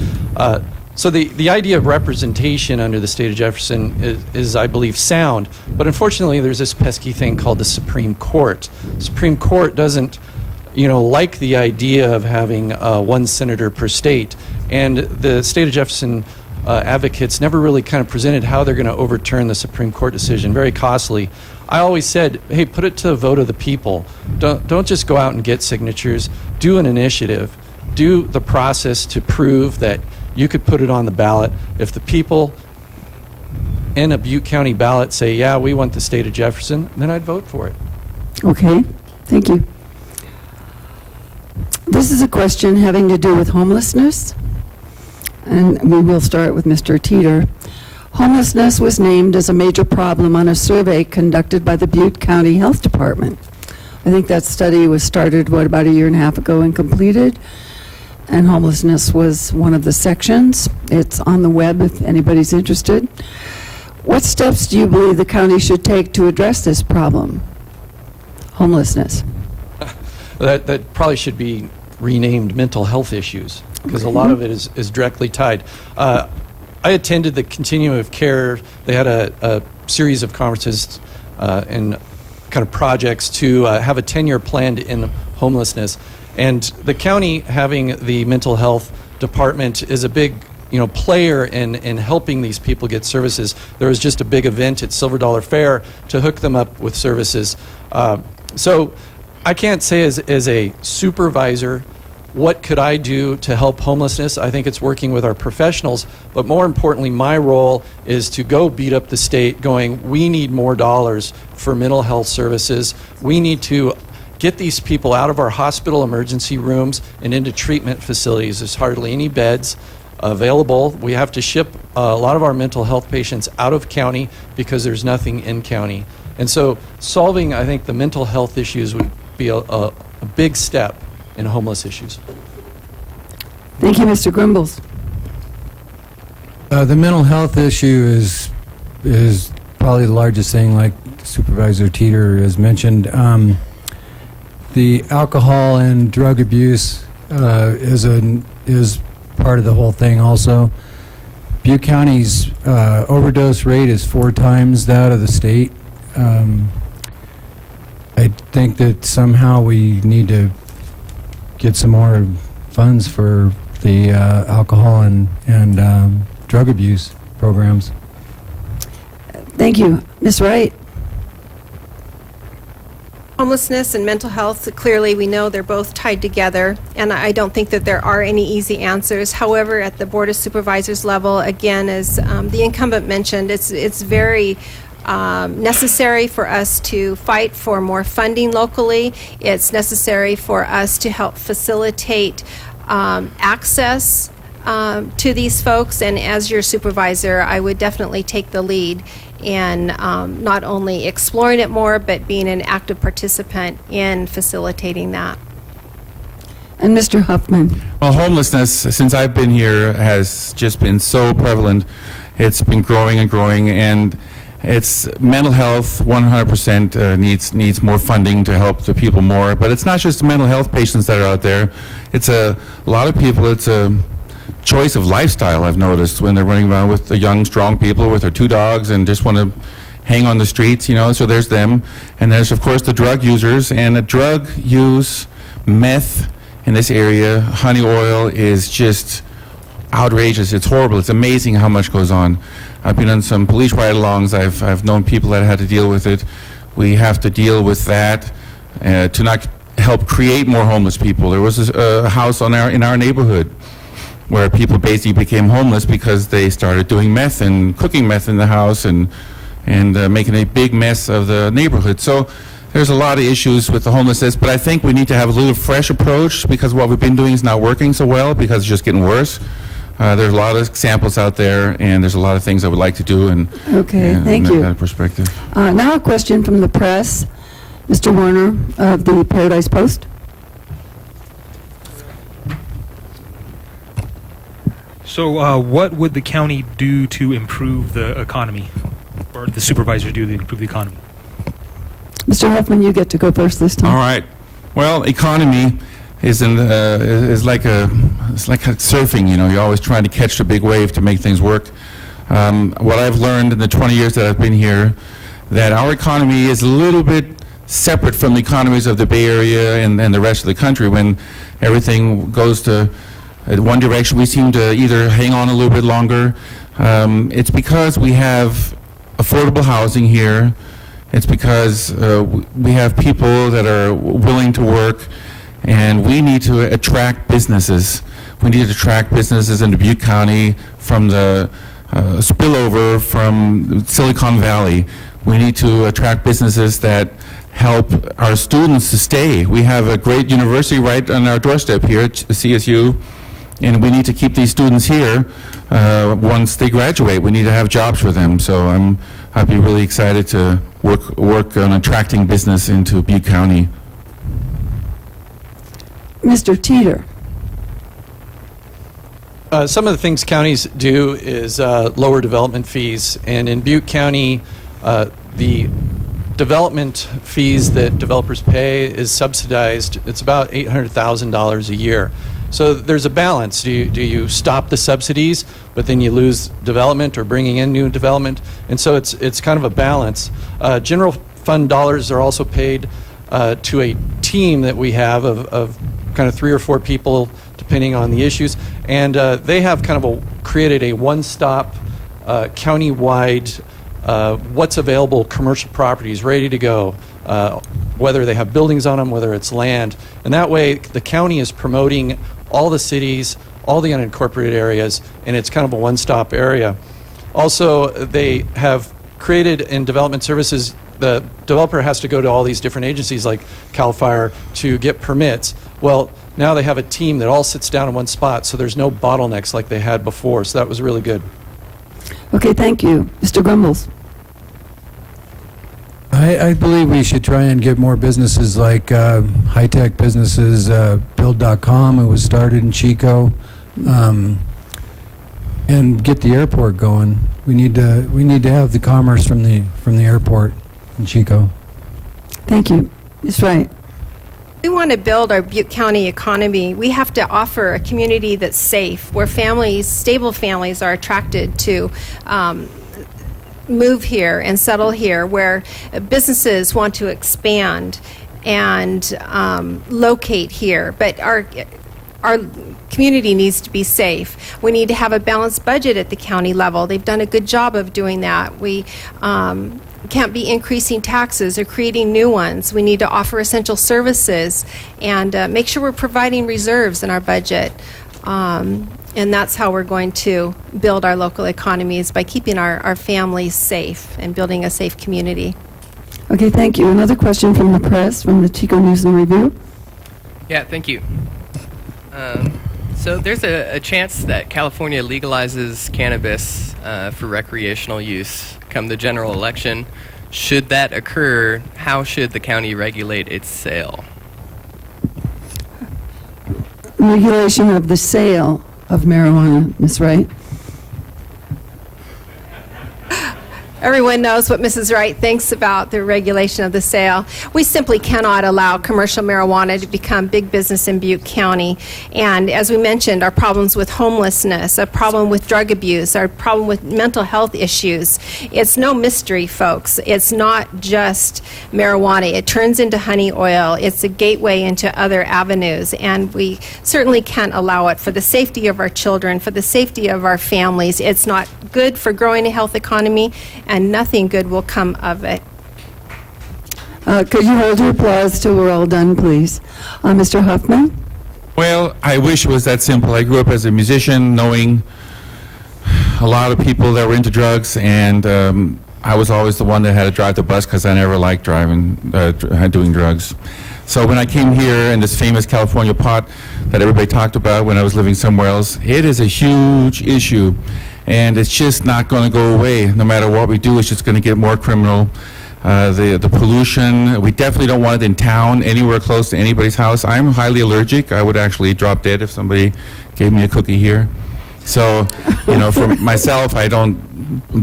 So the idea of representation under the state of Jefferson is, I believe, sound, but unfortunately there's this pesky thing called the Supreme Court. The Supreme Court doesn't, you know, like the idea of having one senator per state, and the state of Jefferson advocates never really kind of presented how they're going to overturn the Supreme Court decision. Very costly. I always said, hey, put it to the vote of the people. Don't just go out and get signatures. Do an initiative. Do the process to prove that you could put it on the ballot. If the people in a Butte County ballot say, yeah, we want the state of Jefferson, then I'd vote for it. Okay, thank you. This is a question having to do with homelessness, and we will start with Mr. Teeter. Homelessness was named as a major problem on a survey conducted by the Butte County Health Department. I think that study was started, about a year and a half ago and completed, and homelessness was one of the sections. It's on the web if anybody's interested. What steps do you believe the county should take to address this problem? Homelessness. That probably should be renamed mental health issues, because a lot of it is directly tied. I attended the Continuum of Care. They had a series of conferences and kind of projects to have a 10-year plan to end homelessness. And the county, having the mental health department, is a big player in helping these people get services. There was just a big event at Silver Dollar Fair to hook them up with services. So I can't say as a supervisor, what could I do to help homelessness? I think it's working with our professionals, but more importantly, my role is to go beat up the state going, we need more dollars for mental health services. We need to get these people out of our hospital emergency rooms and into treatment facilities. There's hardly any beds available. We have to ship a lot of our mental health patients out of county because there's nothing in county. And so solving, I think, the mental health issues would be a big step in homeless issues. Thank you, Mr. Grimbles. The mental health issue is probably the largest thing, like Supervisor Teeter has mentioned. The alcohol and drug abuse is part of the whole thing also. Butte County's overdose rate is 4 times that of the state. I think that somehow we need to get some more funds for the alcohol and drug abuse programs. Thank you. Ms. Wright. Homelessness and mental health, clearly we know they're both tied together, and I don't think that there are any easy answers. However, at the Board of Supervisors level, again, as the incumbent mentioned, it's very necessary for us to fight for more funding locally. It's necessary for us to help facilitate access to these folks, and as your supervisor, I would definitely take the lead in not only exploring it more, but being an active participant in facilitating that. And Mr. Huffman. Well, homelessness, since I've been here, has just been so prevalent. It's been growing and growing, and it's mental health 100% needs more funding to help the people more. But it's not just the mental health patients that are out there. It's a lot of people. It's a choice of lifestyle, I've noticed, when they're running around with the young, strong people with their 2 dogs and just want to hang on the streets, so there's them. And there's, of course, the drug users. And the drug use, meth in this area, honey oil, is just outrageous. It's horrible. It's amazing how much goes on. I've been on some police ride-alongs. I've known people that had to deal with it. We have to deal with that to not help create more homeless people. There was a house in our neighborhood where people basically became homeless because they started doing meth and cooking meth in the house and making a big mess of the neighborhood. So there's a lot of issues with the homelessness, but I think we need to have a little fresh approach because what we've been doing is not working so well because it's just getting worse. There's a lot of examples out there, and there's a lot of things I would like to do. Okay, thank you. That perspective. Now a question from the press. Mr. Warner of the Paradise Post. So what would the county do to improve the economy, or the supervisors do to improve the economy? Mr. Huffman, you get to go first this time. All right. Well, economy is like surfing. You're always trying to catch the big wave to make things work. What I've learned in the 20 years that I've been here, that our economy is a little bit separate from the economies of the Bay Area and the rest of the country. When everything goes to one direction, we seem to either hang on a little bit longer. It's because we have affordable housing here. It's because we have people that are willing to work, and we need to attract businesses. We need to attract businesses into Butte County from the spillover from Silicon Valley. We need to attract businesses that help our students to stay. We have a great university right on our doorstep here at CSU, and we need to keep these students here once they graduate. We need to have jobs for them. So I'd be really excited to work on attracting business into Butte County. Mr. Teeter. Some of the things counties do is lower development fees, and in Butte County, the development fees that developers pay is subsidized. It's about $800,000 a year. So there's a balance. Do you stop the subsidies, but then you lose development or bringing in new development? And so it's kind of a balance. General fund dollars are also paid to a team that we have of kind of 3 or 4 people, depending on the issues. And they have kind of created a one-stop, county-wide, what's available commercial properties ready to go, whether they have buildings on them, whether it's land. And that way, the county is promoting all the cities, all the unincorporated areas, and it's kind of a one-stop area. Also, they have created in development services, the developer has to go to all these different agencies like CAL FIRE to get permits. Well, now they have a team that all sits down in one spot, so there's no bottlenecks like they had before. So that was really good. Okay, thank you. Mr. Grumbles. I believe we should try and get more businesses like high-tech businesses, Build.com, it was started in Chico, and get the airport going. We need to have the commerce from the airport in Chico. Thank you. Ms. Wright. We want to build our Butte County economy. We have to offer a community that's safe, where families, stable families, are attracted to move here and settle here, where businesses want to expand and locate here. But our community needs to be safe. We need to have a balanced budget at the county level. They've done a good job of doing that. We can't be increasing taxes or creating new ones. We need to offer essential services and make sure we're providing reserves in our budget. And that's how we're going to build our local economies, by keeping our families safe and building a safe community. Okay, thank you. Another question from the press, from the Chico News and Review. Yeah, thank you. So there's a chance that California legalizes cannabis for recreational use come the general election. Should that occur, how should the county regulate its sale? Regulation of the sale of marijuana, Ms. Wright. Everyone knows what Mrs. Wright thinks about the regulation of the sale. We simply cannot allow commercial marijuana to become big business in Butte County. And as we mentioned, our problems with homelessness, our problem with drug abuse, our problem with mental health issues. It's no mystery, folks. It's not just marijuana. It turns into honey oil. It's a gateway into other avenues. And we certainly can't allow it for the safety of our children, for the safety of our families. It's not good for growing a health economy, and nothing good will come of it. Could you hold your applause till we're all done, please? Mr. Huffman? Well, I wish it was that simple. I grew up as a musician, knowing a lot of people that were into drugs, and I was always the one that had to drive the bus because I never liked doing drugs. So when I came here, and this famous California pot that everybody talked about when I was living somewhere else, it is a huge issue. And it's just not going to go away. No matter what we do, it's just going to get more criminal. The pollution, we definitely don't want it in town, anywhere close to anybody's house. I'm highly allergic. I would actually drop dead if somebody gave me a cookie here. So, for myself, I don't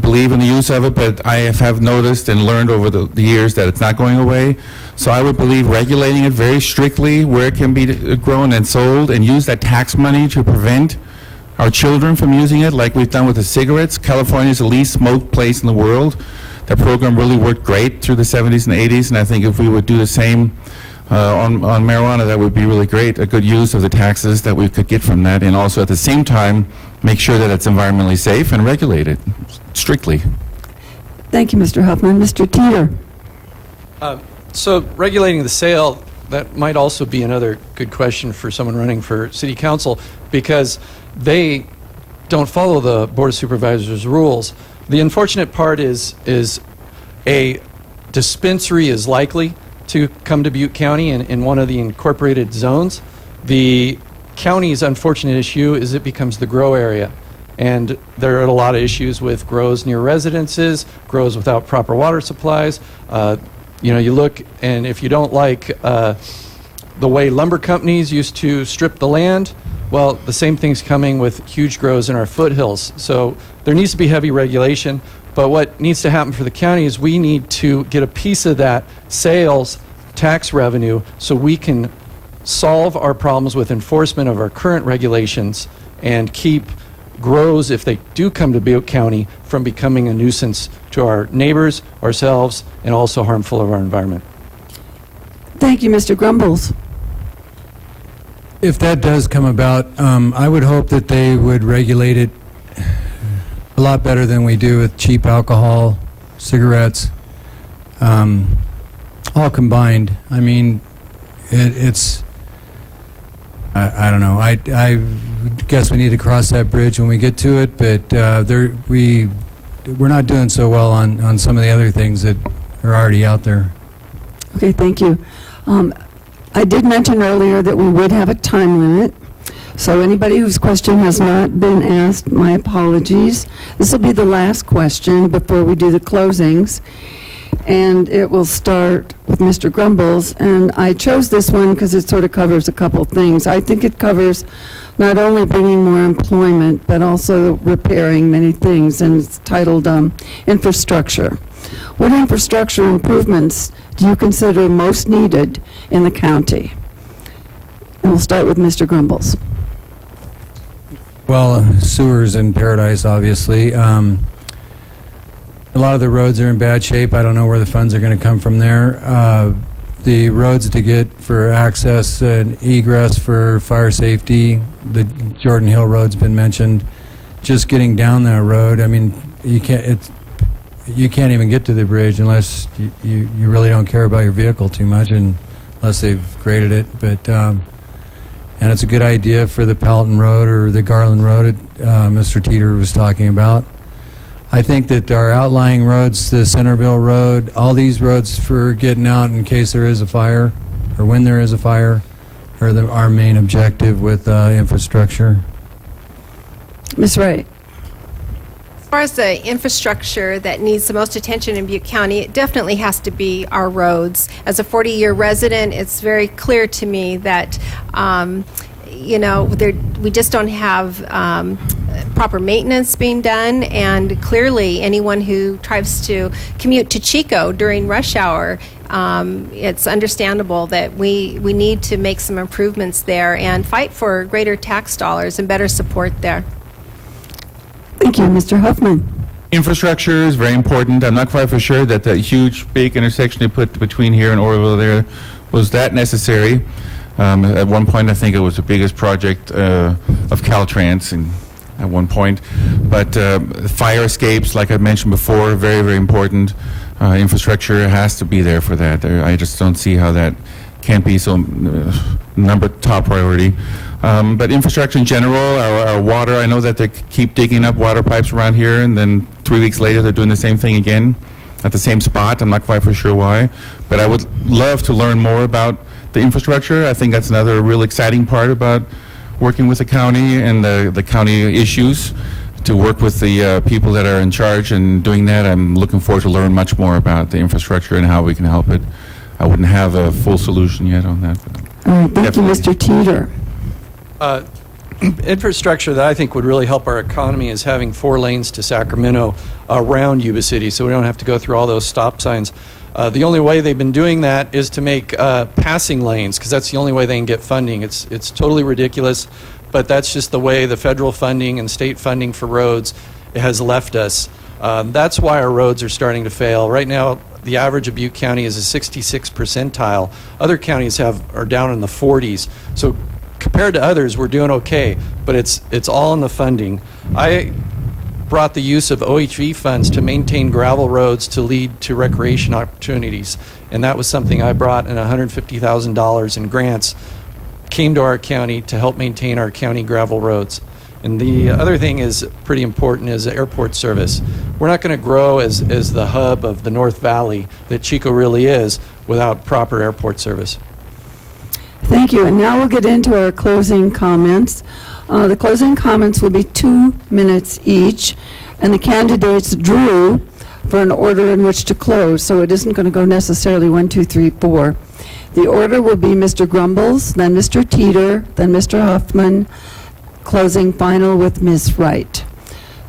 believe in the use of it, but I have noticed and learned over the years that it's not going away. So I would believe regulating it very strictly where it can be grown and sold, and use that tax money to prevent our children from using it, like we've done with the cigarettes. California is the least smoked place in the world. That program really worked great through the 70s and 80s, and I think if we would do the same on marijuana, that would be really great, a good use of the taxes that we could get from that, and also at the same time, make sure that it's environmentally safe and regulate it strictly. Thank you, Mr. Huffman. Mr. Teeter? So regulating the sale, that might also be another good question for someone running for city council, because they don't follow the Board of Supervisors rules. The unfortunate part is a dispensary is likely to come to Butte County in one of the incorporated zones. The county's unfortunate issue is it becomes the grow area. And there are a lot of issues with grows near residences, grows without proper water supplies. You look, and if you don't like the way lumber companies used to strip the land, well, the same thing's coming with huge grows in our foothills. So there needs to be heavy regulation. But what needs to happen for the county is we need to get a piece of that sales tax revenue so we can solve our problems with enforcement of our current regulations and keep grows, if they do come to Butte County, from becoming a nuisance to our neighbors, ourselves, and also harmful of our environment. Thank you, Mr. Grumbles. If that does come about, I would hope that they would regulate it a lot better than we do with cheap alcohol, cigarettes, all combined. I mean, it's I don't know. I guess we need to cross that bridge when we get to it, but we're not doing so well on some of the other things that are already out there. Okay, thank you. I did mention earlier that we would have a time limit. So anybody whose question has not been asked, my apologies. This will be the last question before we do the closings. And it will start with Mr. Grumbles. And I chose this one because it sort of covers a couple things. I think it covers not only bringing more employment, but also repairing many things. And it's titled Infrastructure. What infrastructure improvements do you consider most needed in the county? And we'll start with Mr. Grumbles. Well, sewers in Paradise, obviously. A lot of the roads are in bad shape. I don't know where the funds are going to come from there. The roads to get for access and egress for fire safety, the Jordan Hill Road's been mentioned. Just getting down that road, I mean, you can't even get to the bridge unless you really don't care about your vehicle too much, and unless they've graded it. But and it's a good idea for the Pelton Road or the Garland Road Mr. Teeter was talking about. I think that our outlying roads, the Centerville Road, all these roads for getting out in case there is a fire or when there is a fire are our main objective with infrastructure. Ms. Wright. As far as the infrastructure that needs the most attention in Butte County, it definitely has to be our roads. As a 40-year resident, it's very clear to me that, we just don't have proper maintenance being done, and clearly anyone who tries to commute to Chico during rush hour, it's understandable that we need to make some improvements there and fight for greater tax dollars and better support there. Thank you, Mr. Huffman. Infrastructure is very important. I'm not quite for sure that that huge, big intersection they put between here and Oroville there was that necessary. At one point, I think it was the biggest project of Caltrans at one point. But fire escapes, like I mentioned before, very, very important. Infrastructure has to be there for that. I just don't see how that can't be so top priority. But infrastructure in general, our water, I know that they keep digging up water pipes around here, and then 3 weeks later they're doing the same thing again at the same spot. I'm not quite for sure why. But I would love to learn more about the infrastructure. I think that's another real exciting part about working with the county and the county issues, to work with the people that are in charge and doing that. I'm looking forward to learn much more about the infrastructure and how we can help it. I wouldn't have a full solution yet on that. All right, thank you, Mr. Teeter. Infrastructure that I think would really help our economy is having 4 lanes to Sacramento around Yuba City, so we don't have to go through all those stop signs. The only way they've been doing that is to make passing lanes, because that's the only way they can get funding. It's totally ridiculous, but that's just the way the federal funding and state funding for roads has left us. That's why our roads are starting to fail. Right now, the average of Butte County is a 66 percentile. Other counties are down in the 40s. So compared to others, we're doing okay, but it's all in the funding. I brought the use of OHV funds to maintain gravel roads to lead to recreation opportunities, and that was something I brought, and $150,000 in grants came to our county to help maintain our county gravel roads. And the other thing is pretty important is airport service. We're not going to grow as the hub of the North Valley that Chico really is without proper airport service. Thank you. And now we'll get into our closing comments. The closing comments will be 2 minutes each, and the candidates drew for an order in which to close, so it isn't going to go necessarily 1, 2, 3, 4. The order will be Mr. Grumbles, then Mr. Teeter, then Mr. Huffman, closing final with Ms. Wright.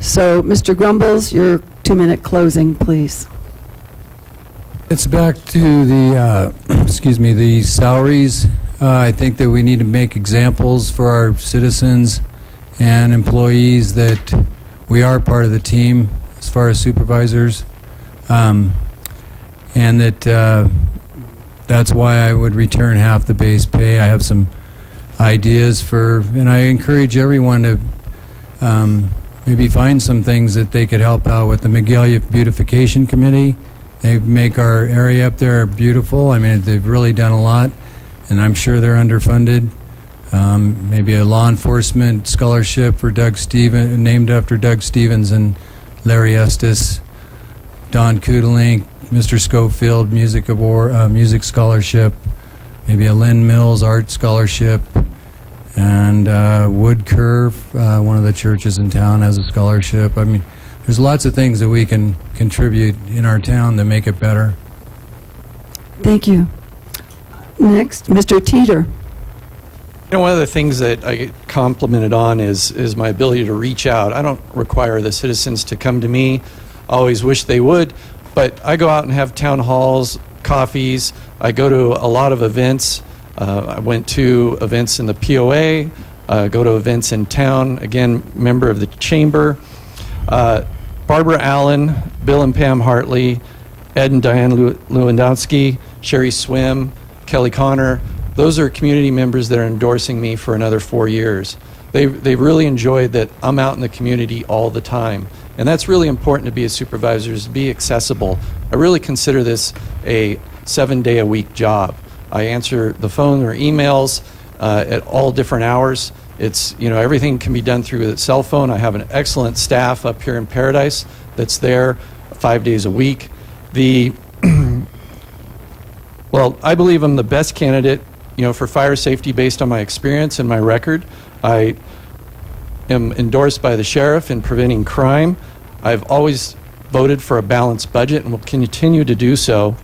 So, Mr. Grumbles, your 2-minute closing, please. It's back to the, the salaries. I think that we need to make examples for our citizens and employees that we are part of the team as far as supervisors, and that that's why I would return half the base pay. I have some ideas and I encourage everyone to maybe find some things that they could help out with. The Magalia Beautification Committee, they make our area up there beautiful. I mean, they've really done a lot, and I'm sure they're underfunded. Maybe a law enforcement scholarship for Doug Stevens, named after Doug Stevens and Larry Estes. Don Kudalink, Mr. Schofield music scholarship. Maybe a Lynn Mills art scholarship. And Wood Curve, one of the churches in town, has a scholarship. I mean, there's lots of things that we can contribute in our town to make it better. Thank you. Next, Mr. Teeter. You know, one of the things that I get complimented on is my ability to reach out. I don't require the citizens to come to me. I always wish they would, but I go out and have town halls, coffees. I go to a lot of events. I went to events in the POA, go to events in town, again, member of the chamber. Barbara Allen, Bill and Pam Hartley, Ed and Diane Lewandowski, Sherry Swim, Kelly Connor. Those are community members that are endorsing me for another 4 years. They really enjoyed that I'm out in the community all the time. And that's really important to be a supervisor, is to be accessible. I really consider this a 7-day-a-week job. I answer the phone or emails at all different hours. It's, everything can be done through the cell phone. I have an excellent staff up here in Paradise that's there 5 days a week. Well, I believe I'm the best candidate, for fire safety based on my experience and my record. I am endorsed by the sheriff in preventing crime. I've always voted for a balanced budget and will continue to do so.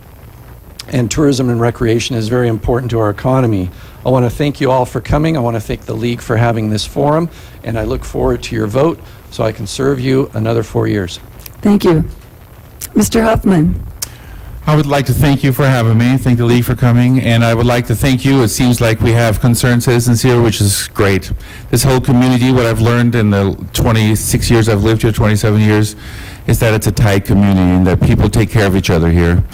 And tourism and recreation is very important to our economy. I want to thank you all for coming. I want to thank the League for having this forum, and I look forward to your vote so I can serve you another 4 years. Thank you. Mr. Huffman. I would like to thank you for having me, thank the League for coming, and I would like to thank you. It seems like we have concerned citizens here, which is great. This whole community, what I've learned in the 26 years I've lived here, 27 years, is that it's a tight community and that people take care of each other here.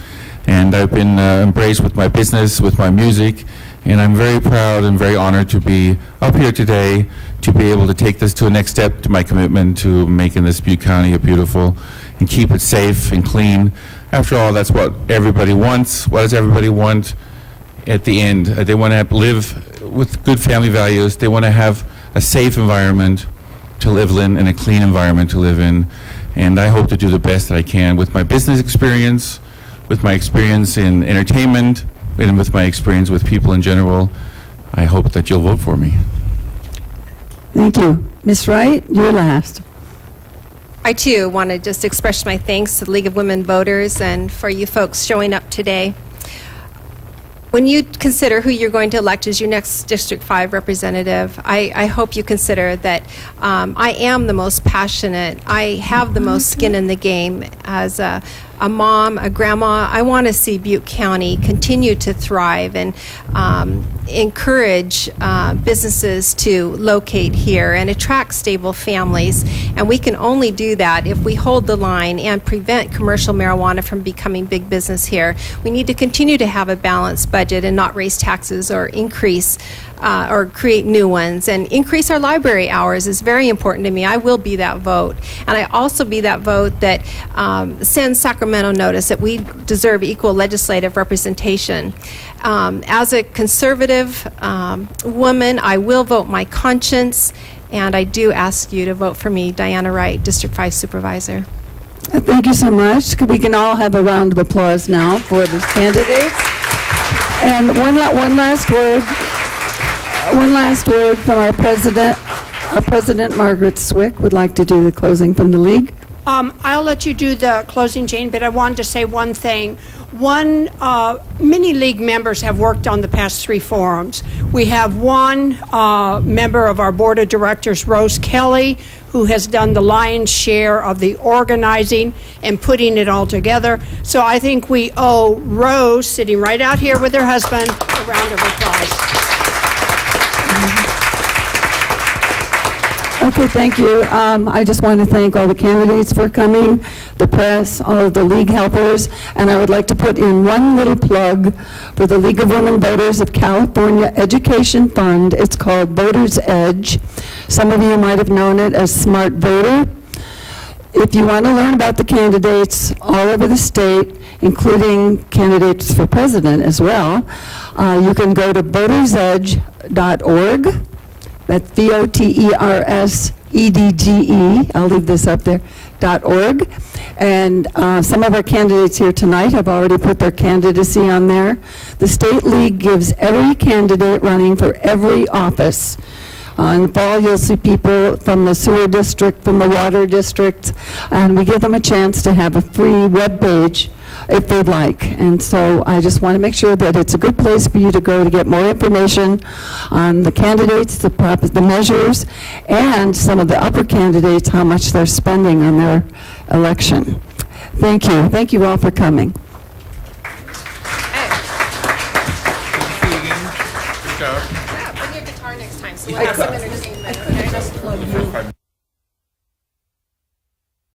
And I've been embraced with my business, with my music, and I'm very proud and very honored to be up here today to be able to take this to a next step to my commitment to making this Butte County a beautiful and keep it safe and clean. After all, that's what everybody wants. What does everybody want at the end? They want to live with good family values. They want to have a safe environment to live in and a clean environment to live in. And I hope to do the best that I can with my business experience, with my experience in entertainment, and with my experience with people in general. I hope that you'll vote for me. Thank you. Ms. Wright, you're last. I, too, want to just express my thanks to the League of Women Voters and for you folks showing up today. When you consider who you're going to elect as your next District 5 representative, I hope you consider that I am the most passionate. I have the most skin in the game as a mom, a grandma. I want to see Butte County continue to thrive and encourage businesses to locate here and attract stable families. And we can only do that if we hold the line and prevent commercial marijuana from becoming big business here. We need to continue to have a balanced budget and not raise taxes or increase or create new ones. And increase our library hours is very important to me. I will be that vote. And I also be that vote that sends Sacramento notice that we deserve equal legislative representation. As a conservative woman, I will vote my conscience, and I do ask you to vote for me, Diana Wright, District 5 Supervisor. Thank you so much. We can all have a round of applause now for the candidates. And one last word from our president. Our President, Margaret Swick, would like to do the closing from the league. I'll let you do the closing, Jane, but I wanted to say one thing. Many league members have worked on the past 3 forums. We have one member of our board of directors, Rose Kelly, who has done the lion's share of the organizing and putting it all together. So I think we owe Rose, sitting right out here with her husband, a round of applause. Okay, thank you. I just want to thank all the candidates for coming, the press, all of the league helpers, and I would like to put in one little plug for the League of Women Voters of California Education Fund. It's called Voters Edge. Some of you might have known it as Smart Voter. If you want to learn about the candidates all over the state, including candidates for president as well, you can go to votersedge.org. That's VOTERSEDGE. I'll leave this up there, .org. And some of our candidates here tonight have already put their candidacy on there. The State League gives every candidate running for every office. In the fall, you'll see people from the sewer district, from the water district, and we give them a chance to have a free web page if they'd like. And so I just want to make sure that it's a good place for you to go to get more information on the candidates, the measures, and some of the upper candidates, how much they're spending on their election. Thank you. Thank you all for coming. Good to see you again. Good job. Yeah, bring your guitar next time so we'll have some entertainment. Okay?